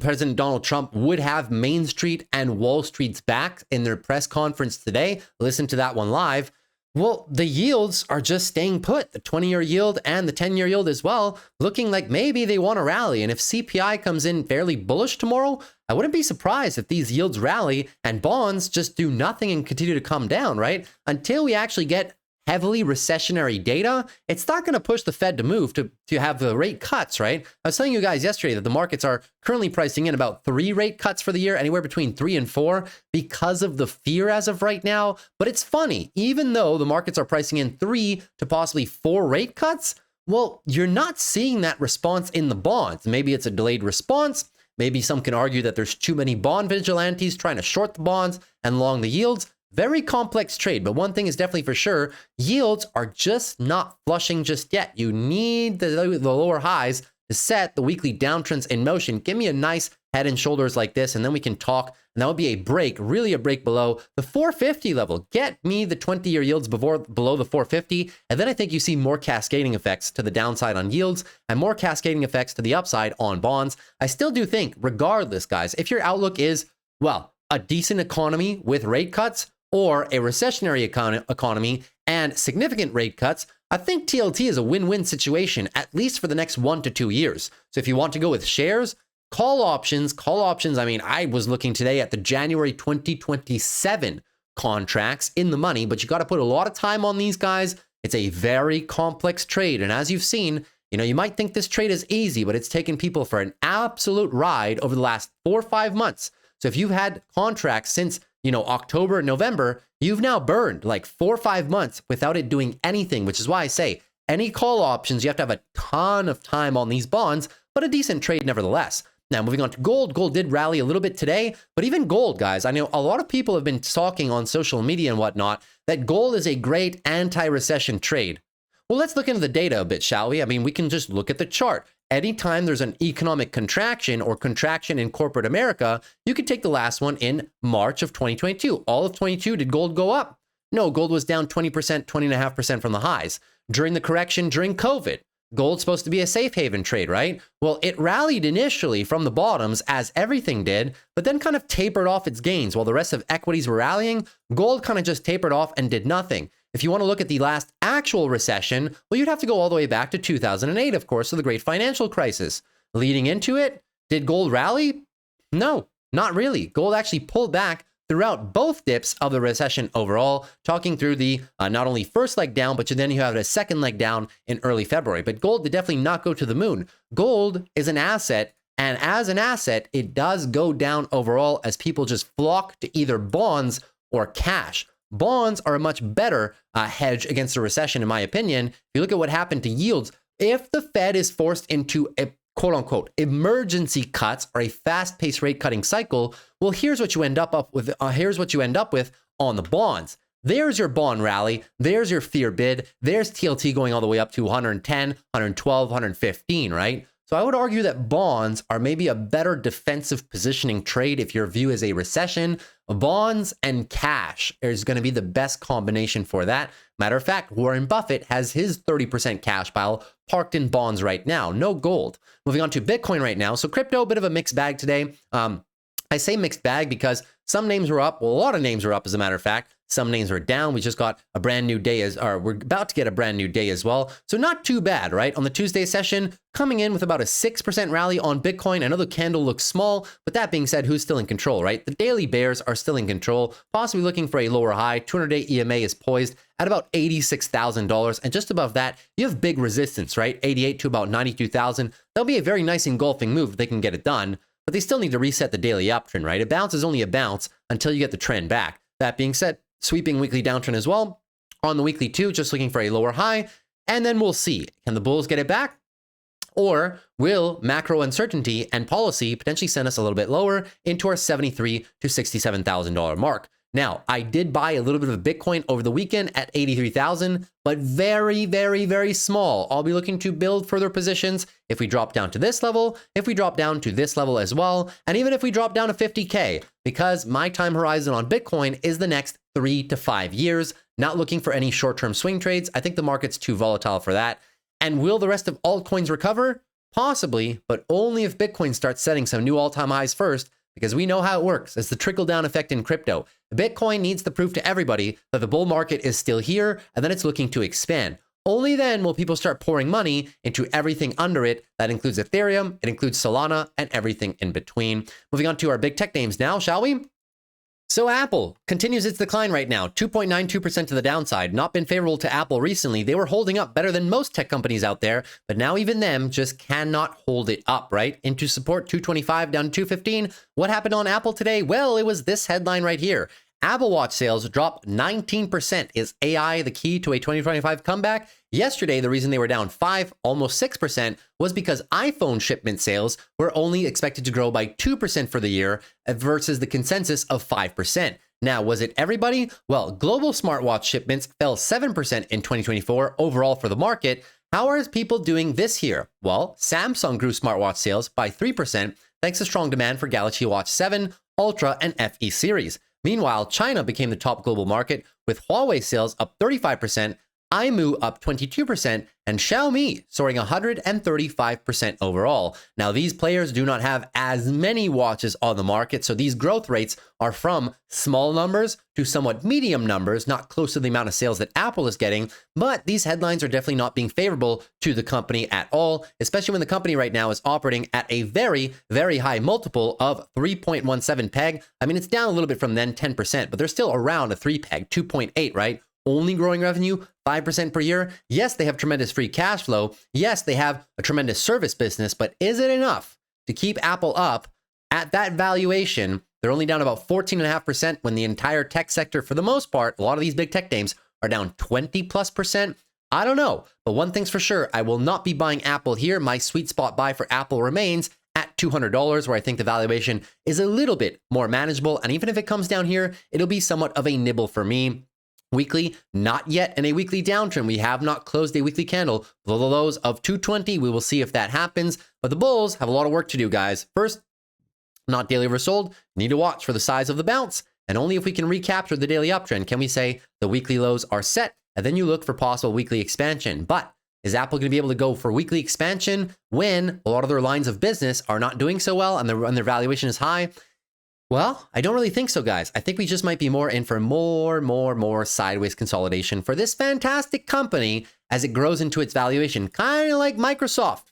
President Donald Trump would have Main Street and Wall Street's back in their press conference today. Listen to that one live. Well, the yields are just staying put. The 20-year yield and the 10-year yield as well, looking like maybe they want to rally. And if CPI comes in fairly bullish tomorrow, I wouldn't be surprised if these yields rally and bonds just do nothing and continue to come down, right? Until we actually get heavily recessionary data, it's not going to push the Fed to move to have the rate cuts, right? I was telling you guys yesterday that the markets are currently pricing in about 3 rate cuts for the year, anywhere between 3 and 4 because of the fear as of right now. But it's funny, even though the markets are pricing in 3 to possibly 4 rate cuts, well, you're not seeing that response in the bonds. Maybe it's a delayed response. Maybe some can argue that there's too many bond vigilantes trying to short the bonds and long the yields. Very complex trade, but one thing is definitely for sure, yields are just not flushing just yet. You need the lower highs to set the weekly downtrends in motion. Give me a nice head and shoulders like this, and then we can talk, and that would be a break, really a break below the 450 level. Get me the 20-year yields below the 450, and then I think you see more cascading effects to the downside on yields and more cascading effects to the upside on bonds. I still do think, regardless, guys, if your outlook is, well, a decent economy with rate cuts, or a recessionary economy and significant rate cuts, I think TLT is a win-win situation, at least for the next 1 to 2 years. So if you want to go with shares, call options, I mean, I was looking today at the January 2027 contracts in the money, but you got to put a lot of time on these guys. It's a very complex trade. And as you've seen, you know, you might think this trade is easy, but it's taken people for an absolute ride over the last 4 or 5 months. So if you've had contracts since October, November, you've now burned like 4 or 5 months without it doing anything, which is why I say any call options, you have to have a ton of time on these bonds, but a decent trade nevertheless. Now, moving on to gold. Gold did rally a little bit today, but even gold, guys, I know a lot of people have been talking on social media and whatnot that gold is a great anti-recession trade. Well, let's look into the data a bit, shall we? I mean, we can just look at the chart. Anytime there's an economic contraction or contraction in corporate America, you could take the last one in March of 2022. All of 22, did gold go up? No, gold was down 20%, 20.5% from the highs. During the correction during COVID, gold's supposed to be a safe haven trade, right? Well, it rallied initially from the bottoms as everything did, but then kind of tapered off its gains while the rest of equities were rallying. Gold kind of just tapered off and did nothing. If you want to look at the last actual recession, well, you'd have to go all the way back to 2008, of course, so the great financial crisis. Leading into it, did gold rally? No, not really. Gold actually pulled back throughout both dips of the recession overall, talking through the not only first leg down, but then you have a second leg down in early February. But gold did definitely not go to the moon. Gold is an asset, and as an asset, it does go down overall as people just flock to either bonds or cash. Bonds are a much better hedge against a recession, in my opinion. If you look at what happened to yields If the Fed is forced into a quote unquote emergency cuts or a fast-paced rate cutting cycle, well, here's what you end up with. Here's what you end up with on the bonds. There's your bond rally. There's your fear bid. There's TLT going all the way up to 110, 112, 115, right? So I would argue that bonds are maybe a better defensive positioning trade if your view is a recession. Bonds and cash is going to be the best combination for that. Matter of fact, Warren Buffett has his 30% cash pile parked in bonds right now, no gold. Moving on to Bitcoin right now. So crypto, a bit of a mixed bag today. I say mixed bag because some names were up. Well, a lot of names were up, as a matter of fact. Some names were down. We just got a brand new day we're about to get a brand new day as well. So not too bad, right? On the Tuesday session, coming in with about a 6% rally on Bitcoin. I know the candle looks small, but that being said, who's still in control, right? The daily bears are still in control, possibly looking for a lower high. 200-day EMA is poised at about $86,000. And just above that, you have big resistance, right? 88 to about 92,000. That'll be a very nice engulfing move if they can get it done. But they still need to reset the daily uptrend, right? A bounce is only a bounce until you get the trend back. That being said, sweeping weekly downtrend as well. On the weekly too, just looking for a lower high. And then we'll see. Can the bulls get it back? Or will macro uncertainty and policy potentially send us a little bit lower into our $73,000 to $67,000 mark? Now, I did buy a little bit of Bitcoin over the weekend at 83,000, but very, very, very small. I'll be looking to build further positions if we drop down to this level, if we drop down to this level as well, and even if we drop down to 50K, because my time horizon on Bitcoin is the next 3 to 5 years, not looking for any short-term swing trades. I think the market's too volatile for that. And will the rest of altcoins recover? Possibly, but only if Bitcoin starts setting some new all-time highs first, because we know how it works. It's the trickle-down effect in crypto. Bitcoin needs to prove to everybody that the bull market is still here, and then it's looking to expand. Only then will people start pouring money into everything under it. That includes Ethereum, it includes Solana, and everything in between. Moving on to our big tech names now, shall we? So Apple continues its decline right now, 2.92% to the downside. Not been favorable to Apple recently. They were holding up better than most tech companies out there, but now even them just cannot hold it up, right? Into support, 225 down to 215. What happened on Apple today? Well, it was this headline right here. Apple Watch sales dropped 19%. Is AI the key to a 2025 comeback? Yesterday, the reason they were down 5, almost 6%, was because iPhone shipment sales were only expected to grow by 2% for the year versus the consensus of 5%. Now, was it everybody? Well, global smartwatch shipments fell 7% in 2024 overall for the market. How are people doing this year? Well, Samsung grew smartwatch sales by 3% thanks to strong demand for Galaxy Watch 7, Ultra, and FE series. Meanwhile, China became the top global market, with Huawei sales up 35%, iMu up 22%, and Xiaomi soaring 135% overall. Now, these players do not have as many watches on the market, so these growth rates are from small numbers to somewhat medium numbers, not close to the amount of sales that Apple is getting, but these headlines are definitely not being favorable to the company at all, especially when the company right now is operating at a very, very high multiple of 3.17 peg. I mean, it's down a little bit from then, 10%, but they're still around a 3 peg, 2.8, right? Only growing revenue 5% per year. Yes, they have tremendous free cash flow. Yes, they have a tremendous service business, but is it enough to keep Apple up at that valuation? They're only down about 14.5% when the entire tech sector, for the most part, a lot of these big tech names are down 20+%. I don't know, but one thing's for sure, I will not be buying Apple here. My sweet spot buy for Apple remains at $200, where I think the valuation is a little bit more manageable. And even if it comes down here, it'll be somewhat of a nibble for me. Weekly, not yet in a weekly downtrend. We have not closed a weekly candle below the lows of 220. We will see if that happens. But the bulls have a lot of work to do, guys. First, not daily oversold. Need to watch for the size of the bounce. And only if we can recapture the daily uptrend can we say the weekly lows are set. And then you look for possible weekly expansion. But is Apple going to be able to go for weekly expansion when a lot of their lines of business are not doing so well and their valuation is high? Well, I don't really think so, guys. I think we just might be more in for more sideways consolidation for this fantastic company as it grows into its valuation, kind of like Microsoft.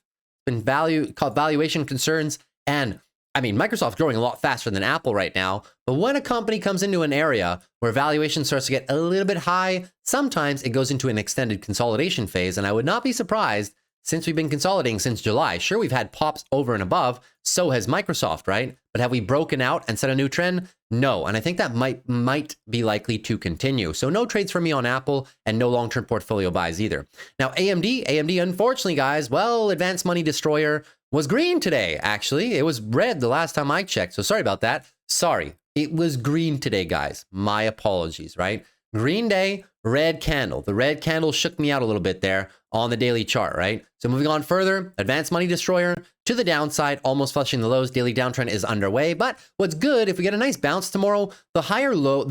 Been valuation concerns, and I mean, Microsoft's growing a lot faster than Apple right now, but when a company comes into an area where valuation starts to get a little bit high, sometimes it goes into an extended consolidation phase, and I would not be surprised since we've been consolidating since July. Sure, we've had pops over and above, so has Microsoft, right? but have we broken out and set a new trend? No, and I think that might be likely to continue. So no trades for me on Apple and no long-term portfolio buys either. Now AMD, unfortunately, guys, well, advanced money destroyer was green today, actually. It was red the last time I checked, so sorry about that. Sorry, it was green today, guys. My apologies, right? Green day, red candle. The red candle shook me out a little bit there on the daily chart, right? So moving on further, advanced money destroyer to the downside, almost flushing the lows. Daily downtrend is underway, but what's good, if we get a nice bounce tomorrow, the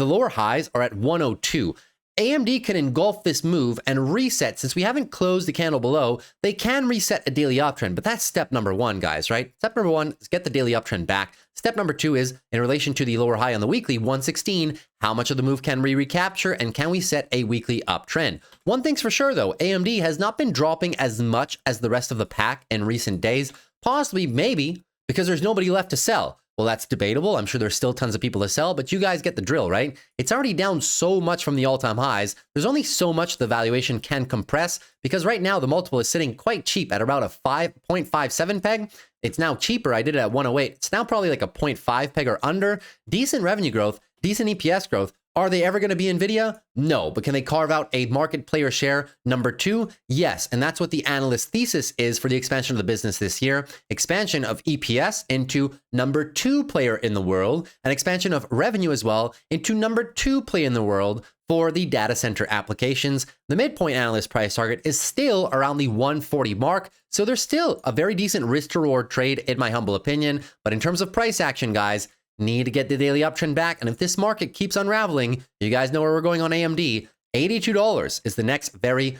lower highs are at 102. AMD can engulf this move and reset. Since we haven't closed the candle below, they can reset a daily uptrend, but that's step number one, guys, right? Step number one is get the daily uptrend back. Step number two is, in relation to the lower high on the weekly, 116, how much of the move can we recapture and can we set a weekly uptrend? One thing's for sure, though, AMD has not been dropping as much as the rest of the pack in recent days, possibly, maybe, because there's nobody left to sell. Well, that's debatable. I'm sure there's still tons of people to sell, but you guys get the drill, right? It's already down so much from the all-time highs. There's only so much the valuation can compress because right now the multiple is sitting quite cheap at about a 5.57 peg. It's now cheaper. I did it at 108. It's now probably like a 0.5 peg or under. Decent revenue growth, decent EPS growth. Are they ever going to be NVIDIA? No, but can they carve out a market player share? Number two, yes. And that's what the analyst thesis is for the expansion of the business this year. Expansion of EPS into number two player in the world, and expansion of revenue as well into number two player in the world for the data center applications. The midpoint analyst price target is still around the 140 mark. So there's still a very decent risk to reward trade in my humble opinion. But in terms of price action, guys, need to get the daily uptrend back. And if this market keeps unraveling, you guys know where we're going on AMD. $82 is the next very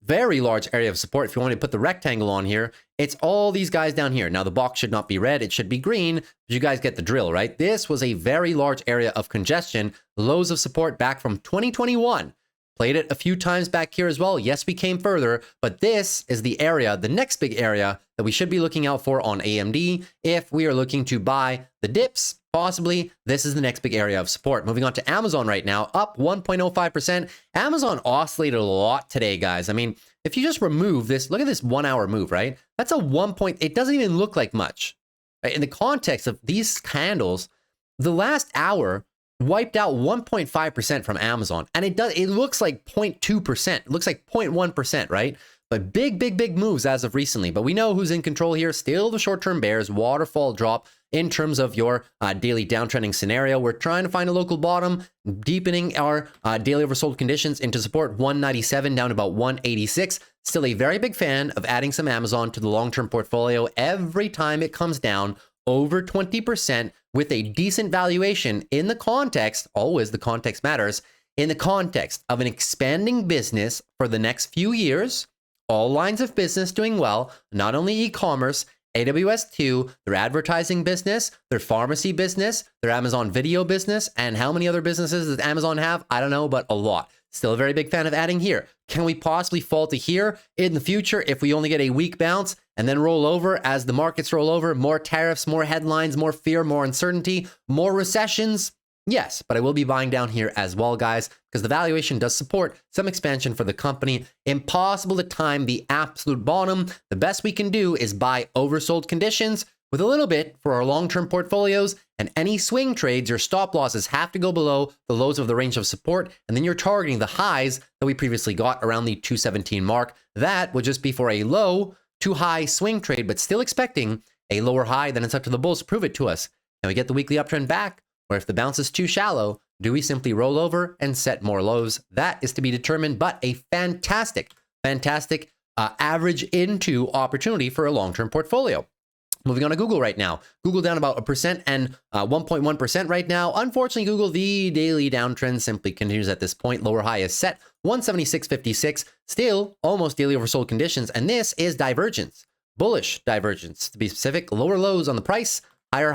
large area of support. If you want to put the rectangle on here, it's all these guys down here. Now the box should not be red, it should be green, but you guys get the drill, right? This was a very large area of congestion, lows of support back from 2021. Played it a few times back here as well. Yes, we came further, but this is the area, the next big area that we should be looking out for on AMD. If we are looking to buy the dips, possibly this is the next big area of support. Moving on to Amazon right now, up 1.05%. Amazon oscillated a lot today, guys. I mean, if you just remove this, look at this 1 hour move, right? That's a it doesn't even look like much. Right? In the context of these candles, the last hour wiped out 1.5% from Amazon. And it looks like 0.2%. It looks like 0.1%, right? But big moves as of recently. But we know who's in control here. Still the short-term bears, waterfall drop in terms of your daily downtrending scenario. We're trying to find a local bottom, deepening our daily oversold conditions into support 197 down to about 186. Still a very big fan of adding some Amazon to the long-term portfolio every time it comes down over 20% with a decent valuation in the context, always the context matters, in the context of an expanding business for the next few years, all lines of business doing well, not only e-commerce, AWS too, their advertising business, their pharmacy business, their Amazon video business, and how many other businesses does Amazon have? I don't know, but a lot. Still a very big fan of adding here. Can we possibly fall to here in the future if we only get a weak bounce and then roll over as the markets roll over? More tariffs, more headlines, more fear, more uncertainty, more recessions? Yes, but I will be buying down here as well, guys, because the valuation does support some expansion for the company. Impossible to time the absolute bottom. The best we can do is buy oversold conditions with a little bit for our long-term portfolios, and any swing trades, your stop losses have to go below the lows of the range of support, and then you're targeting the highs that we previously got around the 217 mark. That would just be for a low to high swing trade, but still expecting a lower high. Then it's up to the bulls to prove it to us. Can we get the weekly uptrend back? Or if the bounce is too shallow, do we simply roll over and set more lows? That is to be determined, but a fantastic average into opportunity for a long-term portfolio. Moving on to Google right now. Google down about 1% and 1.1% right now. Unfortunately, Google, the daily downtrend simply continues at this point. Lower high is set 176.56. Still almost daily oversold conditions. And this is divergence, bullish divergence to be specific. Lower lows on the price, higher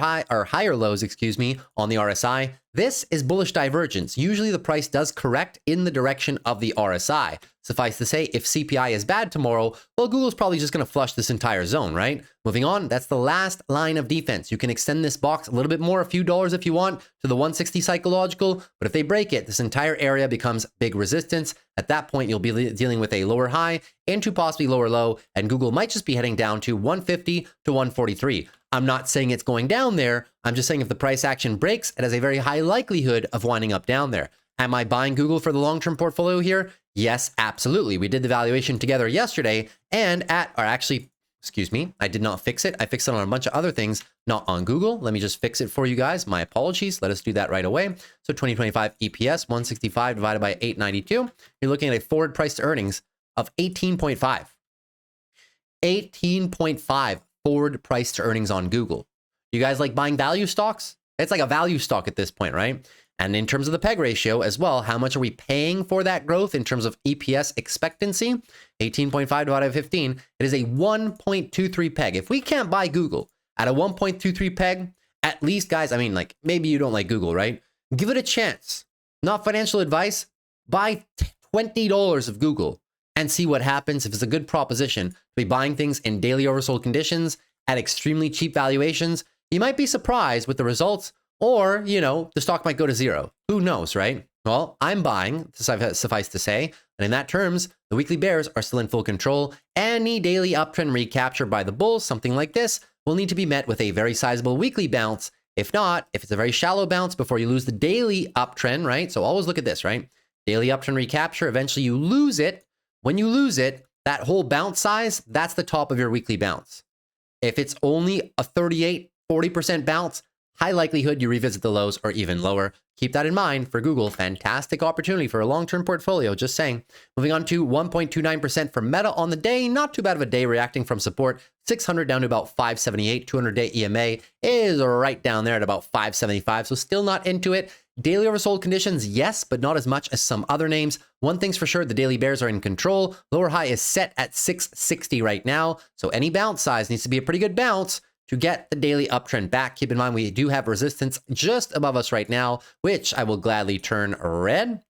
lows, on the RSI. This is bullish divergence. Usually the price does correct in the direction of the RSI. Suffice to say, if CPI is bad tomorrow, well, Google's probably just going to flush this entire zone, right? Moving on, that's the last line of defense. You can extend this box a little bit more, a few dollars if you want, to the 160 psychological, but if they break it, this entire area becomes big resistance. At that point, you'll be dealing with a lower high into possibly lower low, and Google might just be heading down to 150 to 143. I'm not saying it's going down there. I'm just saying if the price action breaks, it has a very high likelihood of winding up down there. Am I buying Google for the long-term portfolio here? Yes, absolutely. We did the valuation together yesterday and excuse me, I did not fix it. I fixed it on a bunch of other things, not on Google. Let me just fix it for you guys. My apologies. Let us do that right away. So 2025 EPS, 165 divided by 892. You're looking at a forward price to earnings of 18.5. 18.5 forward price to earnings on Google. You guys like buying value stocks? It's like a value stock at this point, right? And in terms of the PEG ratio as well, how much are we paying for that growth in terms of EPS expectancy? 18.5 divided by 15, it is a 1.23 PEG. If we can't buy Google at a 1.23 PEG, at least, guys, I mean, like, maybe you don't like Google, right? Give it a chance. Not financial advice. Buy $20 of Google and see what happens if it's a good proposition to be buying things in daily oversold conditions at extremely cheap valuations. You might be surprised with the results, or, you know, the stock might go to zero. Who knows, right? Well, I'm buying, suffice to say, and in that terms, the weekly bears are still in full control. Any daily uptrend recapture by the bulls, something like this, will need to be met with a very sizable weekly bounce. If not, if it's a very shallow bounce before you lose the daily uptrend, right? So always look at this, right? Daily uptrend recapture, eventually you lose it. When you lose it, that whole bounce size, that's the top of your weekly bounce. If it's only a 38, 40% bounce, high likelihood you revisit the lows or even lower. Keep that in mind for Google. Fantastic opportunity for a long-term portfolio, just saying. Moving on to 1.29% for Meta on the day. Not too bad of a day, reacting from support 600 down to about 578. 200-day EMA is right down there at about 575, so still not into it. Daily oversold conditions, yes, but not as much as some other names. One thing's for sure, the daily bears are in control. Lower high is set at 660 right now, so any bounce size needs to be a pretty good bounce to get the daily uptrend back. Keep in mind, we do have resistance just above us right now, which I will gladly turn red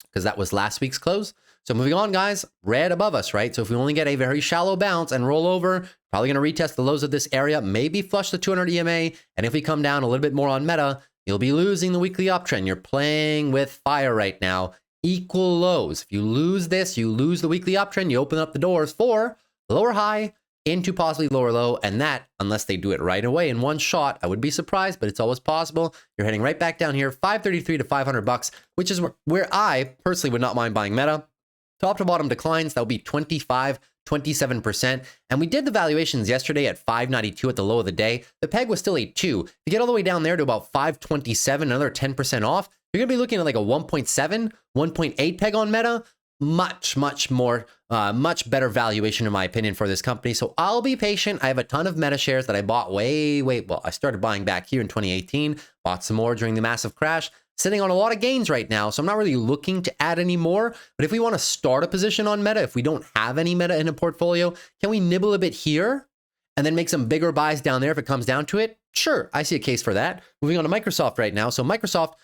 because that was last week's close. So moving on, guys, red above us, right? So if we only get a very shallow bounce and roll over, probably going to retest the lows of this area, maybe flush the 200 EMA. And if we come down a little bit more on Meta, you'll be losing the weekly uptrend. You're playing with fire right now. Equal lows. If you lose this, you lose the weekly uptrend. You open up the doors for lower high into possibly lower low, and that, unless they do it right away in one shot, I would be surprised, but it's always possible. You're heading right back down here, 533 to 500 bucks, which is where I personally would not mind buying Meta. Top to bottom declines, that would be 25, 27%. And we did the valuations yesterday at 592 at the low of the day. The PEG was still a 2. If you get all the way down there to about 527, another 10% off, you're going to be looking at like a 1.7, 1.8 PEG on Meta. Much better valuation in my opinion for this company. So I'll be patient. I have a ton of Meta shares that I bought well, I started buying back here in 2018, bought some more during the massive crash, sitting on a lot of gains right now. So I'm not really looking to add any more, but if we want to start a position on Meta, if we don't have any Meta in a portfolio, can we nibble a bit here and then make some bigger buys down there if it comes down to it? Sure, I see a case for that. Moving on to Microsoft right now. So Microsoft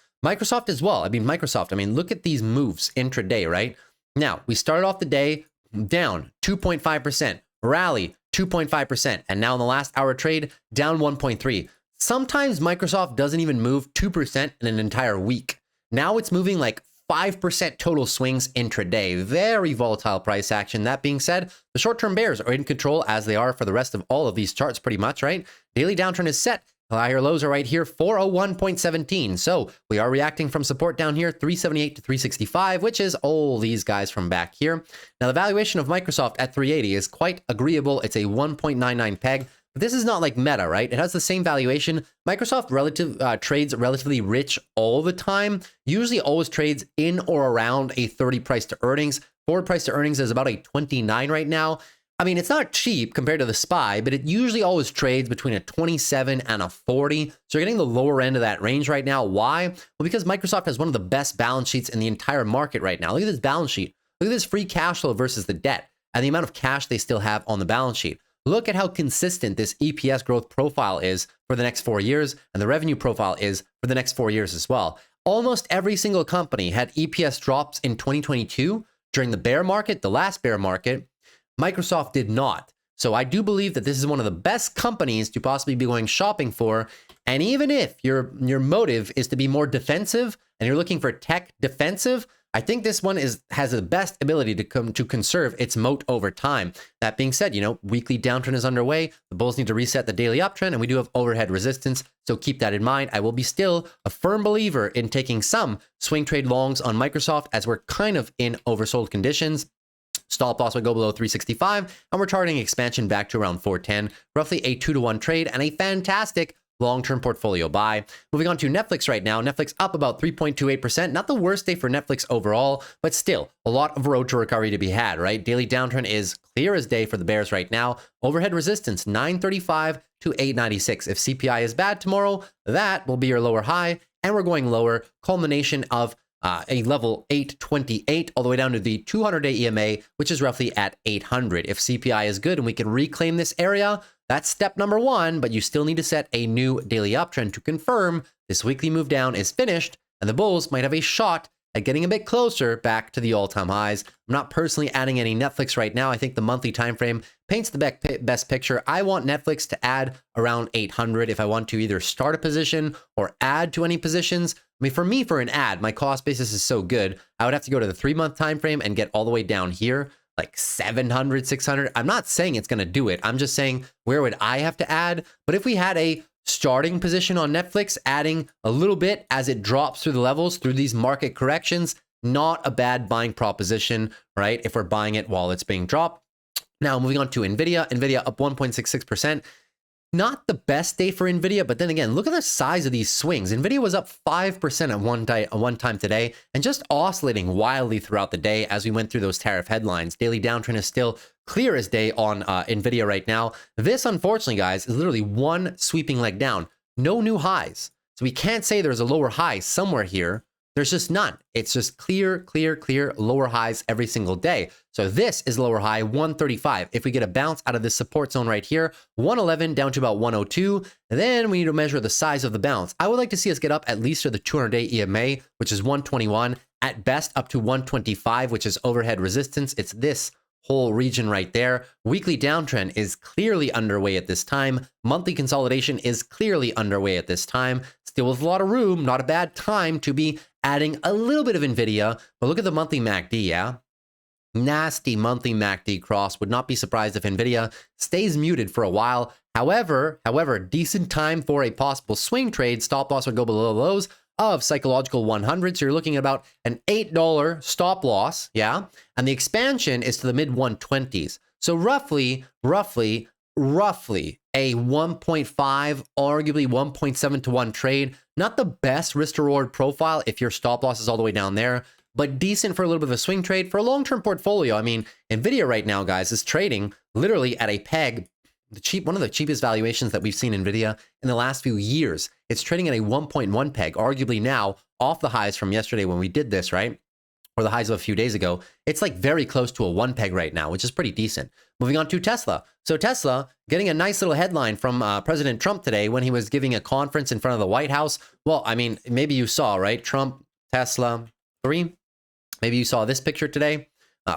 as well. Microsoft, look at these moves intraday, right? Now, we started off the day down 2.5%, rally 2.5%, and now in the last hour trade, down 1.3. Sometimes Microsoft doesn't even move 2% in an entire week. Now it's moving like 5% total swings intraday. Very volatile price action. That being said, the short-term bears are in control as they are for the rest of all of these charts pretty much, right? Daily downtrend is set. Higher lows are right here, 401.17. So we are reacting from support down here, 378 to 365, which is all these guys from back here. Now, the valuation of Microsoft at 380 is quite agreeable. It's a 1.99 PEG. But this is not like Meta, right? It has the same valuation. Microsoft trades relatively rich all the time, usually always trades in or around a 30 price to earnings. Forward price to earnings is about a 29 right now. It's not cheap compared to the SPY, but it usually always trades between a 27 and a 40. So you're getting the lower end of that range right now. Why? Well, because Microsoft has one of the best balance sheets in the entire market right now. Look at this balance sheet. Look at this free cash flow versus the debt and the amount of cash they still have on the balance sheet. Look at how consistent this EPS growth profile is for the next 4 years, and the revenue profile is for the next 4 years as well. Almost every single company had EPS drops in 2022 during the bear market, the last bear market. Microsoft did not. So I do believe that this is one of the best companies to possibly be going shopping for. And even if your motive is to be more defensive and you're looking for tech defensive, I think this one has the best ability to conserve its moat over time. That being said, weekly downtrend is underway. The bulls need to reset the daily uptrend, and we do have overhead resistance. So keep that in mind. I will be still a firm believer in taking some swing trade longs on Microsoft as we're kind of in oversold conditions. Stop loss would go below 365, and we're targeting expansion back to around 410, roughly a 2-to-1 trade and a fantastic long-term portfolio buy. Moving on to Netflix right now. Netflix up about 3.28%. Not the worst day for Netflix overall, but still a lot of road to recovery to be had, right? Daily downtrend is clear as day for the bears right now. Overhead resistance 935 to 896. If CPI is bad tomorrow, that will be your lower high, and we're going lower. Culmination of a level 828 all the way down to the 200-day EMA, which is roughly at 800. If CPI is good and we can reclaim this area, that's step number one, but you still need to set a new daily uptrend to confirm this weekly move down is finished, and the bulls might have a shot at getting a bit closer back to the all-time highs. I'm not personally adding any Netflix right now. I think the monthly time frame paints the best picture. I want Netflix to add around 800 if I want to either start a position or add to any positions. I mean, for me, for an ad, my cost basis is so good, I would have to go to the 3-month time frame and get all the way down here, like 700, 600. I'm not saying it's going to do it. I'm just saying, where would I have to add? But if we had a starting position on Netflix, adding a little bit as it drops through the levels, through these market corrections, not a bad buying proposition, right? If we're buying it while it's being dropped. Now, moving on to NVIDIA. NVIDIA up 1.66%. Not the best day for NVIDIA, but then again, look at the size of these swings. NVIDIA was up 5% at one time today and just oscillating wildly throughout the day as we went through those tariff headlines. Daily downtrend is still clear as day on NVIDIA right now. This, unfortunately, guys, is literally one sweeping leg down. No new highs. So we can't say there's a lower high somewhere here. There's just none. It's just clear lower highs every single day. So this is lower high 135. If we get a bounce out of this support zone right here, 111 down to about 102, then we need to measure the size of the bounce. I would like to see us get up at least to the 200-day EMA, which is 121, at best up to 125, which is overhead resistance. It's this whole region right there. Weekly downtrend is clearly underway at this time. Monthly consolidation is clearly underway at this time. Still with a lot of room, not a bad time to be adding a little bit of NVIDIA, but look at the monthly MACD, yeah? Nasty monthly MACD cross. Would not be surprised if NVIDIA stays muted for a while. However, decent time for a possible swing trade. Stop loss would go below the lows of psychological 100. So you're looking at about an $8 stop loss, yeah? And the expansion is to the mid 120s. So roughly a 1.5, arguably 1.7 to 1 trade. Not the best risk to reward profile if your stop loss is all the way down there, but decent for a little bit of a swing trade. For a long-term portfolio, I mean, NVIDIA right now, guys, is trading literally at a peg, one of the cheapest valuations that we've seen NVIDIA in the last few years. It's trading at a 1.1 peg, arguably now off the highs from yesterday when we did this, right? Or the highs of a few days ago. It's like very close to a 1 peg right now, which is pretty decent. Moving on to Tesla. So Tesla getting a nice little headline from President Trump today when he was giving a conference in front of the White House. Well, I mean, maybe you saw, right? Trump, Tesla, 3. Maybe you saw this picture today.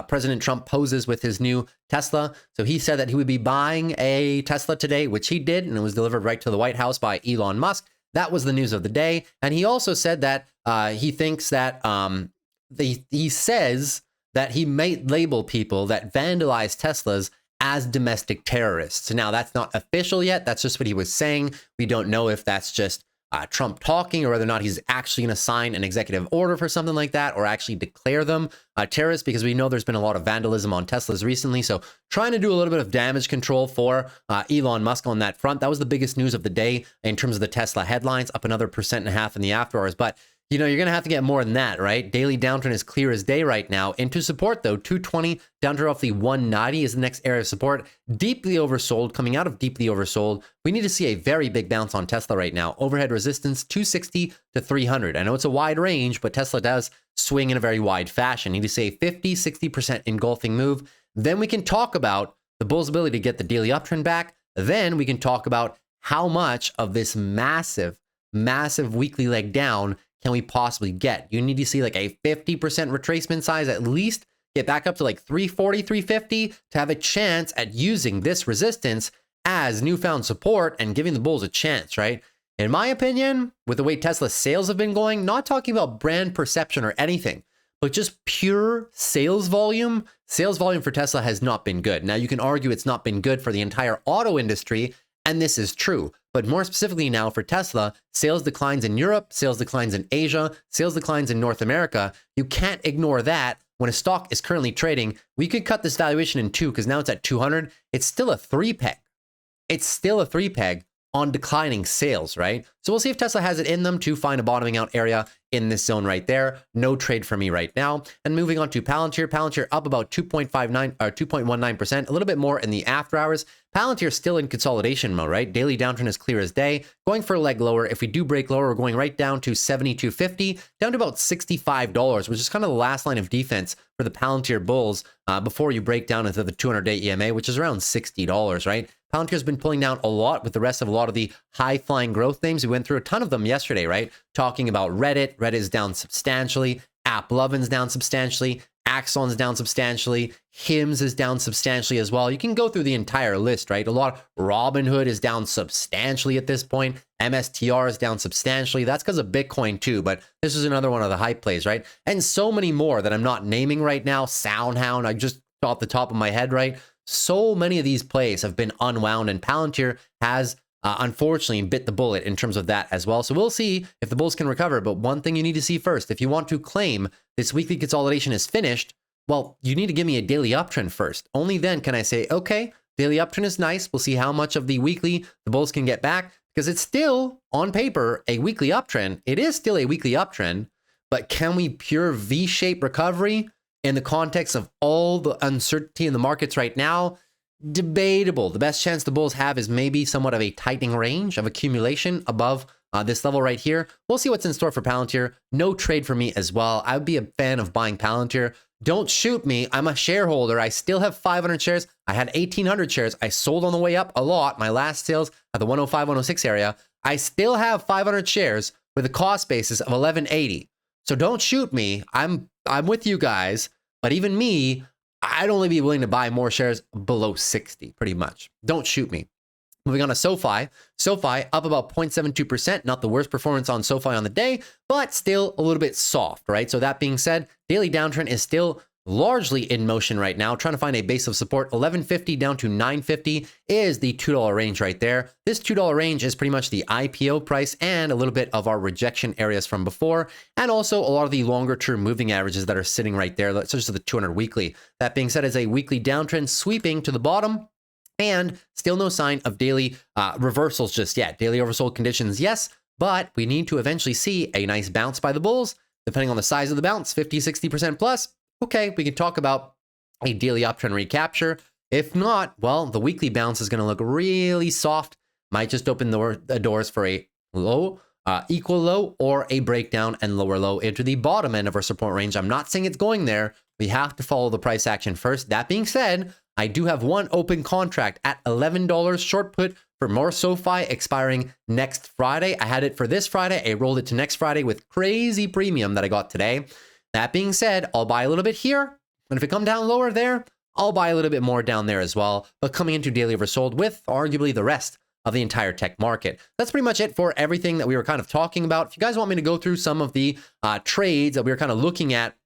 President Trump poses with his new Tesla. So he said that he would be buying a Tesla today, which he did, and it was delivered right to the White House by Elon Musk. That was the news of the day. And he also said that he thinks that he says that he may label people that vandalize Teslas as domestic terrorists. Now, that's not official yet. That's just what he was saying. We don't know if that's just Trump talking or whether or not he's actually going to sign an executive order for something like that or actually declare them terrorists, because we know there's been a lot of vandalism on Teslas recently. So trying to do a little bit of damage control for Elon Musk on that front. That was the biggest news of the day in terms of the Tesla headlines, up another 1.5% in the after hours. But you know, you're going to have to get more than that, right? Daily downtrend is clear as day right now. Into support, though, 220 down to roughly 190 is the next area of support. Deeply oversold, coming out of deeply oversold. We need to see a very big bounce on Tesla right now. Overhead resistance, 260 to 300. I know it's a wide range, but Tesla does swing in a very wide fashion. Need to see a 50, 60% engulfing move. Then we can talk about the bull's ability to get the daily uptrend back. Then we can talk about how much of this massive weekly leg down can we possibly get. You need to see like a 50% retracement size, at least get back up to like 340, 350 to have a chance at using this resistance as newfound support and giving the bulls a chance, right? In my opinion, with the way Tesla sales have been going, not talking about brand perception or anything, but just pure sales volume for Tesla has not been good. Now, you can argue it's not been good for the entire auto industry, and this is true. But more specifically now for Tesla, sales declines in Europe, sales declines in Asia, sales declines in North America. You can't ignore that when a stock is currently trading. We could cut this valuation in two because now it's at 200. It's still a three peg. It's still a three peg on declining sales, right? So we'll see if Tesla has it in them to find a bottoming out area in this zone right there. No trade for me right now. And moving on to Palantir up about 2.59 or 2.19%, a little bit more in the after hours. Palantir still in consolidation mode, right? Daily downtrend is clear as day. Going for a leg lower. If we do break lower, we're going right down to 72.50, down to about $65, which is kind of the last line of defense for the Palantir bulls before you break down into the 200-day EMA, which is around $60, right? Palantir's been pulling down a lot with the rest of a lot of the high-flying growth names. We went through a ton of them yesterday, right? Talking about Reddit. Reddit is down substantially. AppLovin's down substantially. Axon's down substantially. Hims is down substantially as well. You can go through the entire list, right? A lot. Robinhood is down substantially at this point. MSTR is down substantially. That's because of Bitcoin too, but this is another one of the hype plays, right? And so many more that I'm not naming right now. SoundHound, I just off the top of my head, right? So many of these plays have been unwound, and Palantir has unfortunately bit the bullet in terms of that as well. So we'll see if the bulls can recover. But one thing you need to see first, if you want to claim this weekly consolidation is finished, well, you need to give me a daily uptrend first. Only then can I say, okay, daily uptrend is nice. We'll see how much of the weekly the bulls can get back, because it's still on paper a weekly uptrend. It is still a weekly uptrend, but can we pure V-shaped recovery in the context of all the uncertainty in the markets right now? Debatable. The best chance the bulls have is maybe somewhat of a tightening range of accumulation above this level right here. We'll see what's in store for Palantir. No trade for me as well. I would be a fan of buying Palantir. Don't shoot me. I'm a shareholder. I still have 500 shares. I had 1,800 shares. I sold on the way up a lot. My last sales at the 105, 106 area. I still have 500 shares with a cost basis of 1180. So don't shoot me. I'm with you guys, but even me, I'd only be willing to buy more shares below 60, pretty much. Don't shoot me. Moving on to SOFI. SOFI up about 0.72%. Not the worst performance on SOFI on the day, but still a little bit soft, right? So that being said, daily downtrend is still largely in motion right now, trying to find a base of support. 1150 down to 950 is the $2 range right there. This $2 range is pretty much the IPO price and a little bit of our rejection areas from before, and also a lot of the longer term moving averages that are sitting right there, such as the 200 weekly. That being said, is a weekly downtrend sweeping to the bottom, and still no sign of daily reversals just yet. Daily oversold conditions, yes, but we need to eventually see a nice bounce by the bulls, depending on the size of the bounce, 50, 60% plus. Okay, we can talk about a daily uptrend recapture. If not, well, the weekly bounce is going to look really soft. Might just open the doors for a low, equal low, or a breakdown and lower low into the bottom end of our support range. I'm not saying it's going there. We have to follow the price action first. That being said, I do have one open contract at $11 short put for more SOFI expiring next Friday. I had it for this Friday. I rolled it to next Friday with crazy premium that I got today. That being said, I'll buy a little bit here, and if it come down lower there, I'll buy a little bit more down there as well, but coming into daily oversold with arguably the rest of the entire tech market. That's pretty much it for everything that we were kind of talking about. If you guys want me to go through some of the trades that we were kind of looking at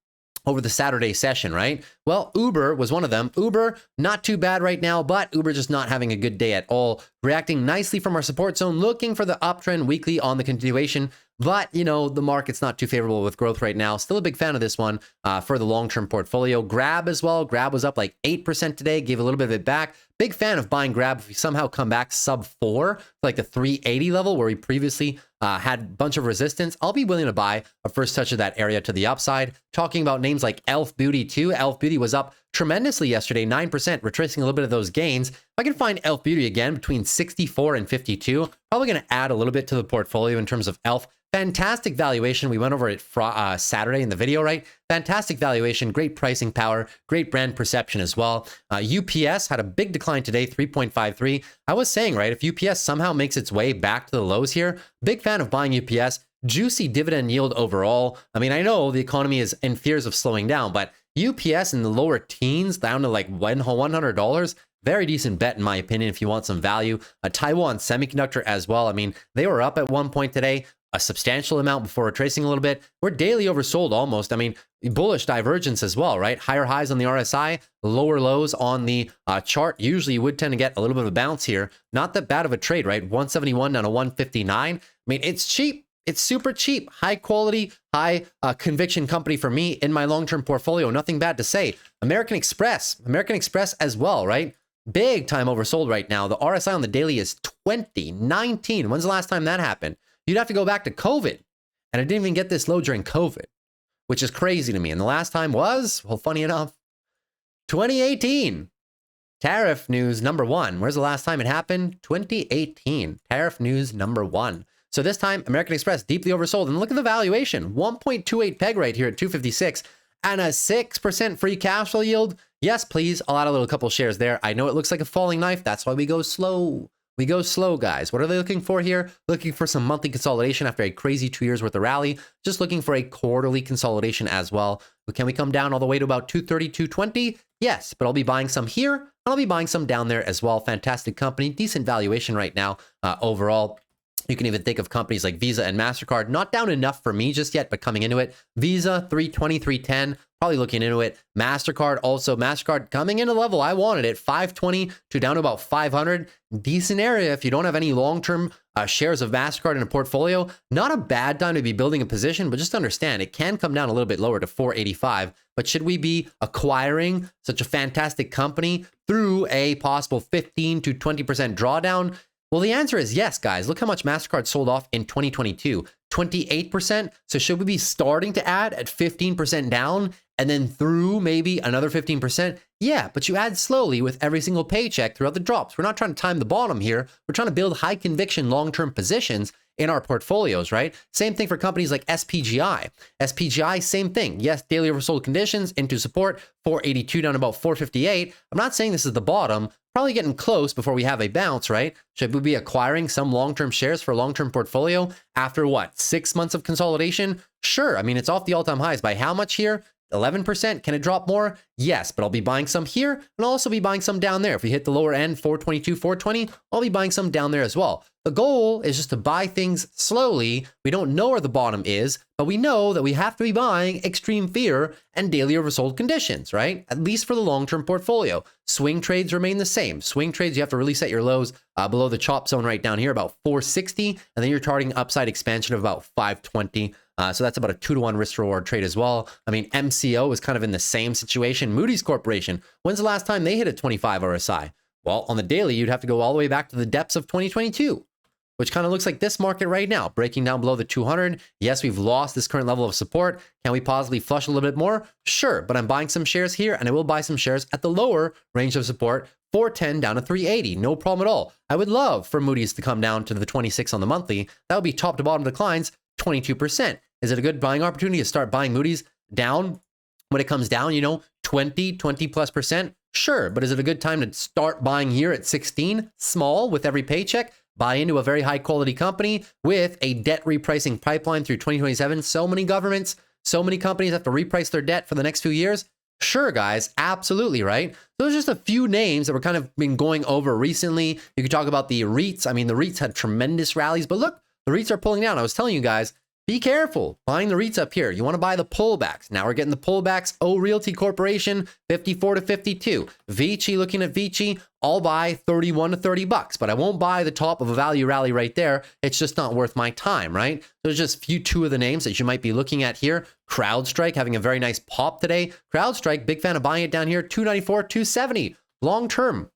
over the Saturday session, right? Well, Uber was one of them. Uber, not too bad right now, but Uber just not having a good day at all. Reacting nicely from our support zone, looking for the uptrend weekly on the continuation. But, you know, the market's not too favorable with growth right now. Still a big fan of this one for the long-term portfolio. Grab as well. Grab was up like 8% today, gave a little bit of it back. Big fan of buying Grab if we somehow come back sub 4, like the 380 level where we previously had a bunch of resistance. I'll be willing to buy a first touch of that area to the upside. Talking about names like Elf Beauty too. Elf Beauty was up tremendously yesterday, 9%, retracing a little bit of those gains. If I can find Elf Beauty again between 64 and 52, probably going to add a little bit to the portfolio in terms of Elf. Fantastic valuation. We went over it Saturday in the video, right? Fantastic valuation, great pricing power, great brand perception as well. UPS had a big decline today, 3.53. I was saying, right, if UPS somehow makes its way back to the lows here, big fan of buying UPS. Juicy dividend yield overall. I mean, I know the economy is in fears of slowing down, but UPS in the lower teens down to like $100. Very decent bet in my opinion if you want some value. Taiwan Semiconductor as well. I mean, they were up at one point today. a substantial amount before retracing a little bit. We're daily oversold almost. I mean, bullish divergence as well, right? Higher highs on the RSI, lower lows on the chart. Usually you would tend to get a little bit of a bounce here. Not that bad of a trade, right? 171 down to 159. I mean, it's cheap. It's super cheap. High quality, high conviction company for me in my long-term portfolio. Nothing bad to say. American Express as well, right? Big time oversold right now. The RSI on the daily is 2019. When's the last time that happened? You'd have to go back to COVID. And it didn't even get this low during COVID, which is crazy to me. And the last time was, well, funny enough, 2018. Tariff news number one. Where's the last time it happened? 2018. Tariff news number one. So this time, American Express deeply oversold. And look at the valuation. 1.28 peg right here at 256 and a 6% free cash flow yield. Yes, please. I'll add a little couple shares there. I know it looks like a falling knife. That's why we go slow. We go slow, guys. What are they looking for here? Looking for some monthly consolidation after a crazy 2 years worth of rally. Just looking for a quarterly consolidation as well. But can we come down all the way to about 230, 220? Yes, but I'll be buying some here. And I'll be buying some down there as well. Fantastic company. Decent valuation right now overall. You can even think of companies like Visa and MasterCard, not down enough for me just yet, but coming into it. Visa, 320, 310, probably looking into it. MasterCard also, MasterCard coming into the level I wanted it, 520 to down to about 500. Decent area if you don't have any long-term shares of MasterCard in a portfolio. Not a bad time to be building a position, but just understand it can come down a little bit lower to 485. But should we be acquiring such a fantastic company through a possible 15 to 20% drawdown? Well, the answer is yes, guys. Look how much MasterCard sold off in 2022, 28%. So should we be starting to add at 15% down and then through maybe another 15%? Yeah, but you add slowly with every single paycheck throughout the drops. We're not trying to time the bottom here. We're trying to build high conviction long-term positions in our portfolios, right? Same thing for companies like SPGI. SPGI, same thing. Yes, daily oversold conditions into support, 482 down to about 458. I'm not saying this is the bottom, probably getting close before we have a bounce, right? Should we be acquiring some long-term shares for a long-term portfolio after what, 6 months of consolidation? Sure. I mean, it's off the all-time highs by how much here? 11%. Can it drop more? Yes, but I'll be buying some here and I'll also be buying some down there. If we hit the lower end, 422, 420, I'll be buying some down there as well. The goal is just to buy things slowly. We don't know where the bottom is, but we know that we have to be buying extreme fear and daily oversold conditions, right? At least for the long-term portfolio. Swing trades remain the same. Swing trades, you have to really set your lows below the chop zone right down here, about 460, and then you're targeting upside expansion of about 520. So that's about a 2-to-1 risk reward trade as well. I mean, MCO is kind of in the same situation. Moody's Corporation, when's the last time they hit a 25 RSI? Well, on the daily, you'd have to go all the way back to the depths of 2022, which kind of looks like this market right now, breaking down below the 200. Yes, we've lost this current level of support. Can we possibly flush a little bit more? Sure, but I'm buying some shares here, and I will buy some shares at the lower range of support, 410 down to 380. No problem at all. I would love for Moody's to come down to the 26 on the monthly. That would be top to bottom declines, 22%. Is it a good buying opportunity to start buying Moody's down when it comes down, 20 plus percent? Sure, but is it a good time to start buying here at 16, small with every paycheck? Buy into a very high quality company with a debt repricing pipeline through 2027. So many governments, so many companies have to reprice their debt for the next few years. Sure, guys, absolutely, right? Those are just a few names that we're kind of been going over recently. You could talk about the REITs. I mean, the REITs had tremendous rallies, but look, the REITs are pulling down. I was telling you guys, be careful buying the REITs up here. You want to buy the pullbacks. Now we're getting the pullbacks. O Realty Corporation, 54 to 52. Vici, looking at Vici, I'll buy 31 to 30 bucks, but I won't buy the top of a value rally right there. It's just not worth my time, right? There's just two of the names that you might be looking at here. CrowdStrike having a very nice pop today. CrowdStrike, big fan of buying it down here, 294, 270. Long-term,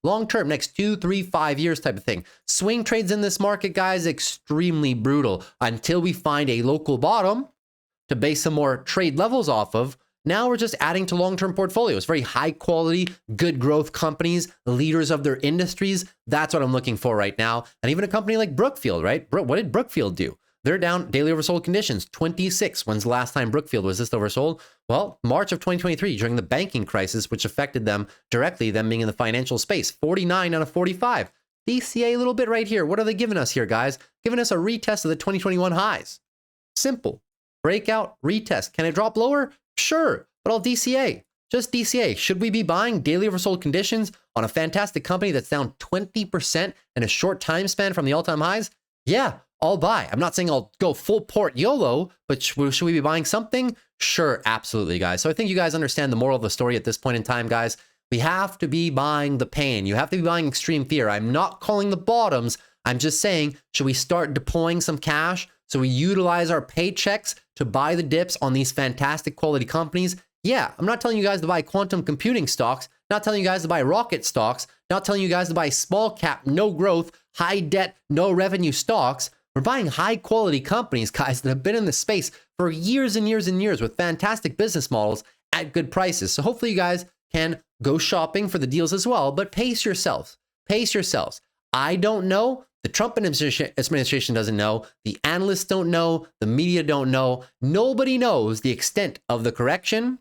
next 2, 3, 5 years type of thing. Swing trades in this market, guys, extremely brutal until we find a local bottom to base some more trade levels off of. Now we're just adding to long-term portfolios, very high quality, good growth companies, leaders of their industries. That's what I'm looking for right now. And even a company like Brookfield, right? What did Brookfield do? They're down daily oversold conditions, 26. When's the last time Brookfield was this oversold? Well, March of 2023, during the banking crisis, which affected them directly, them being in the financial space, 49 out of 45. DCA a little bit right here. What are they giving us here, guys? Giving us a retest of the 2021 highs. Simple. Breakout, retest. Can it drop lower? Sure, but I'll DCA. Just DCA. Should we be buying daily oversold conditions on a fantastic company that's down 20% in a short time span from the all-time highs? Yeah. I'll buy. I'm not saying I'll go full port YOLO, but should we be buying something? Sure, absolutely, guys. So I think you guys understand the moral of the story at this point in time, guys. We have to be buying the pain. You have to be buying extreme fear. I'm not calling the bottoms. I'm just saying, should we start deploying some cash so we utilize our paychecks to buy the dips on these fantastic quality companies? Yeah, I'm not telling you guys to buy quantum computing stocks, not telling you guys to buy rocket stocks, not telling you guys to buy small cap, no growth, high debt, no revenue stocks. We're buying high quality companies, guys, that have been in the space for years and years and years with fantastic business models at good prices. So hopefully you guys can go shopping for the deals as well, but pace yourselves. Pace yourselves. I don't know. The Trump administration doesn't know. The analysts don't know. The media don't know. Nobody knows the extent of the correction.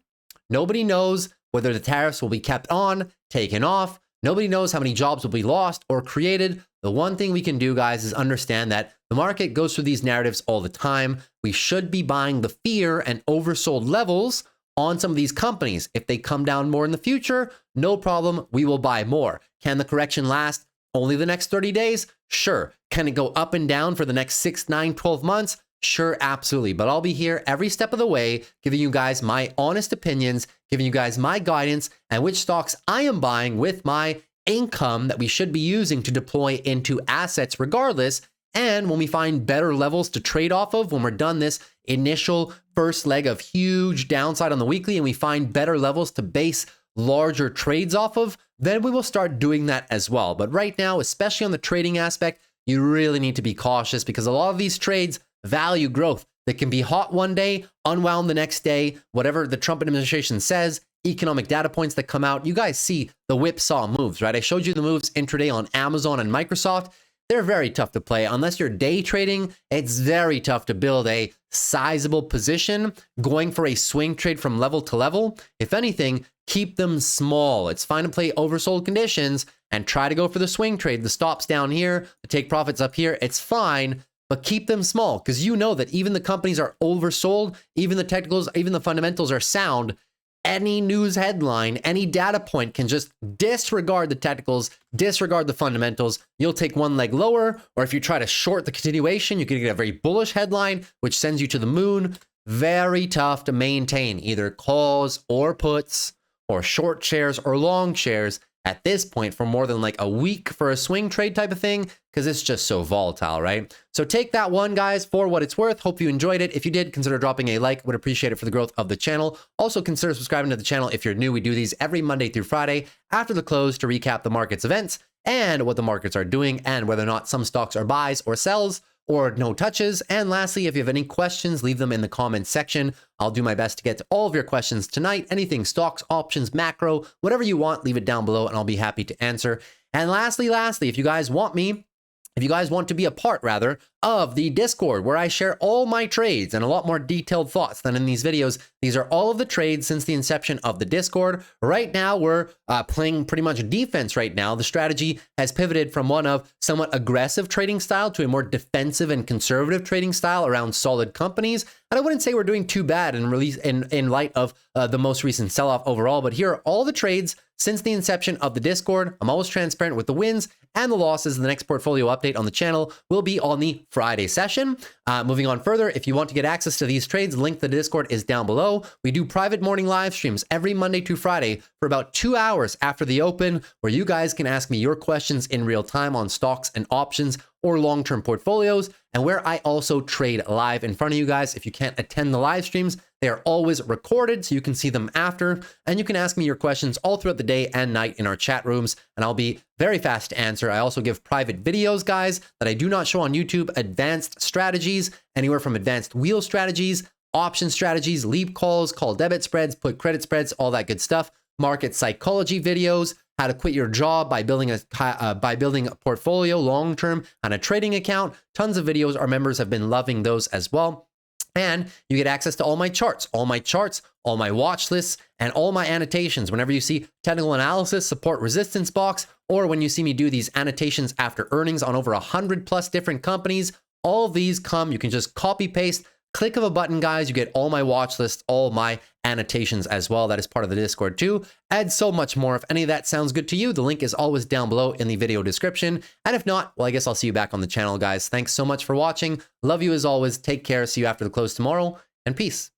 Nobody knows whether the tariffs will be kept on, taken off. Nobody knows how many jobs will be lost or created. The one thing we can do, guys, is understand that the market goes through these narratives all the time. We should be buying the fear and oversold levels on some of these companies. If they come down more in the future, no problem, we will buy more. Can the correction last only the next 30 days? Sure. Can it go up and down for the next 6, 9, 12 months? Sure, absolutely. But I'll be here every step of the way, giving you guys my honest opinions, giving you guys my guidance, and which stocks I am buying with my income that we should be using to deploy into assets regardless. And when we find better levels to trade off of, when we're done this initial first leg of huge downside on the weekly and we find better levels to base larger trades off of, then we will start doing that as well. But right now, especially on the trading aspect, you really need to be cautious because a lot of these trades value growth that can be hot one day, unwound the next day, whatever the Trump administration says, economic data points that come out. You guys see the whipsaw moves, right? I showed you the moves intraday on Amazon and Microsoft. They're very tough to play. Unless you're day trading, it's very tough to build a sizable position going for a swing trade from level to level. If anything, keep them small. It's fine to play oversold conditions and try to go for the swing trade. The stops down here, the take profits up here, it's fine, but keep them small because you know that even the companies are oversold, even the technicals, even the fundamentals are sound. Any news headline, any data point can just disregard the technicals, disregard the fundamentals. You'll take one leg lower, or if you try to short the continuation, you can get a very bullish headline, which sends you to the moon. Very tough to maintain either calls or puts or short shares or long shares at this point for more than like a week for a swing trade type of thing, because it's just so volatile, right? So take that one, guys, for what it's worth. Hope you enjoyed it. If you did, consider dropping a like. Would appreciate it for the growth of the channel. Also consider subscribing to the channel if you're new. We do these every Monday through Friday after the close to recap the market's events and what the markets are doing and whether or not some stocks are buys or sells or no touches. And lastly, if you have any questions, leave them in the comments section. I'll do my best to get to all of your questions tonight. Anything stocks, options, macro, whatever you want, leave it down below and I'll be happy to answer. And lastly, if you guys want to be a part rather of the Discord where I share all my trades and a lot more detailed thoughts than in these videos. These are all of the trades since the inception of the Discord. Right now, we're playing pretty much defense right now. The strategy has pivoted from one of somewhat aggressive trading style to a more defensive and conservative trading style around solid companies. And I wouldn't say we're doing too bad in light of the most recent sell-off overall, but here are all the trades since the inception of the Discord. I'm always transparent with the wins and the losses. The next portfolio update on the channel will be on the Friday session. Moving on further, if you want to get access to these trades, link to the Discord is down below. We do private morning live streams every Monday to Friday for about 2 hours after the open, where you guys can ask me your questions in real time on stocks and options or long-term portfolios, and where I also trade live in front of you guys. If you can't attend the live streams, they are always recorded so you can see them after, and you can ask me your questions all throughout the day and night in our chat rooms, and I'll be very fast to answer. I also give private videos, guys, that I do not show on YouTube, advanced strategies, anywhere from advanced wheel strategies, option strategies, leap calls, call debit spreads, put credit spreads, all that good stuff, market psychology videos, how to quit your job by building a portfolio long-term on a trading account. Tons of videos. Our members have been loving those as well. And you get access to all my charts, all my watch lists, and all my annotations. Whenever you see technical analysis, support resistance box, or when you see me do these annotations after earnings on over 100+ different companies, all of these come, you can just copy paste, click of a button, guys. You get all my watch lists, all my annotations as well. That is part of the Discord too. And so much more. If any of that sounds good to you, the link is always down below in the video description. And if not, well, I guess I'll see you back on the channel, guys. Thanks so much for watching. Love you as always. Take care. See you after the close tomorrow, and peace.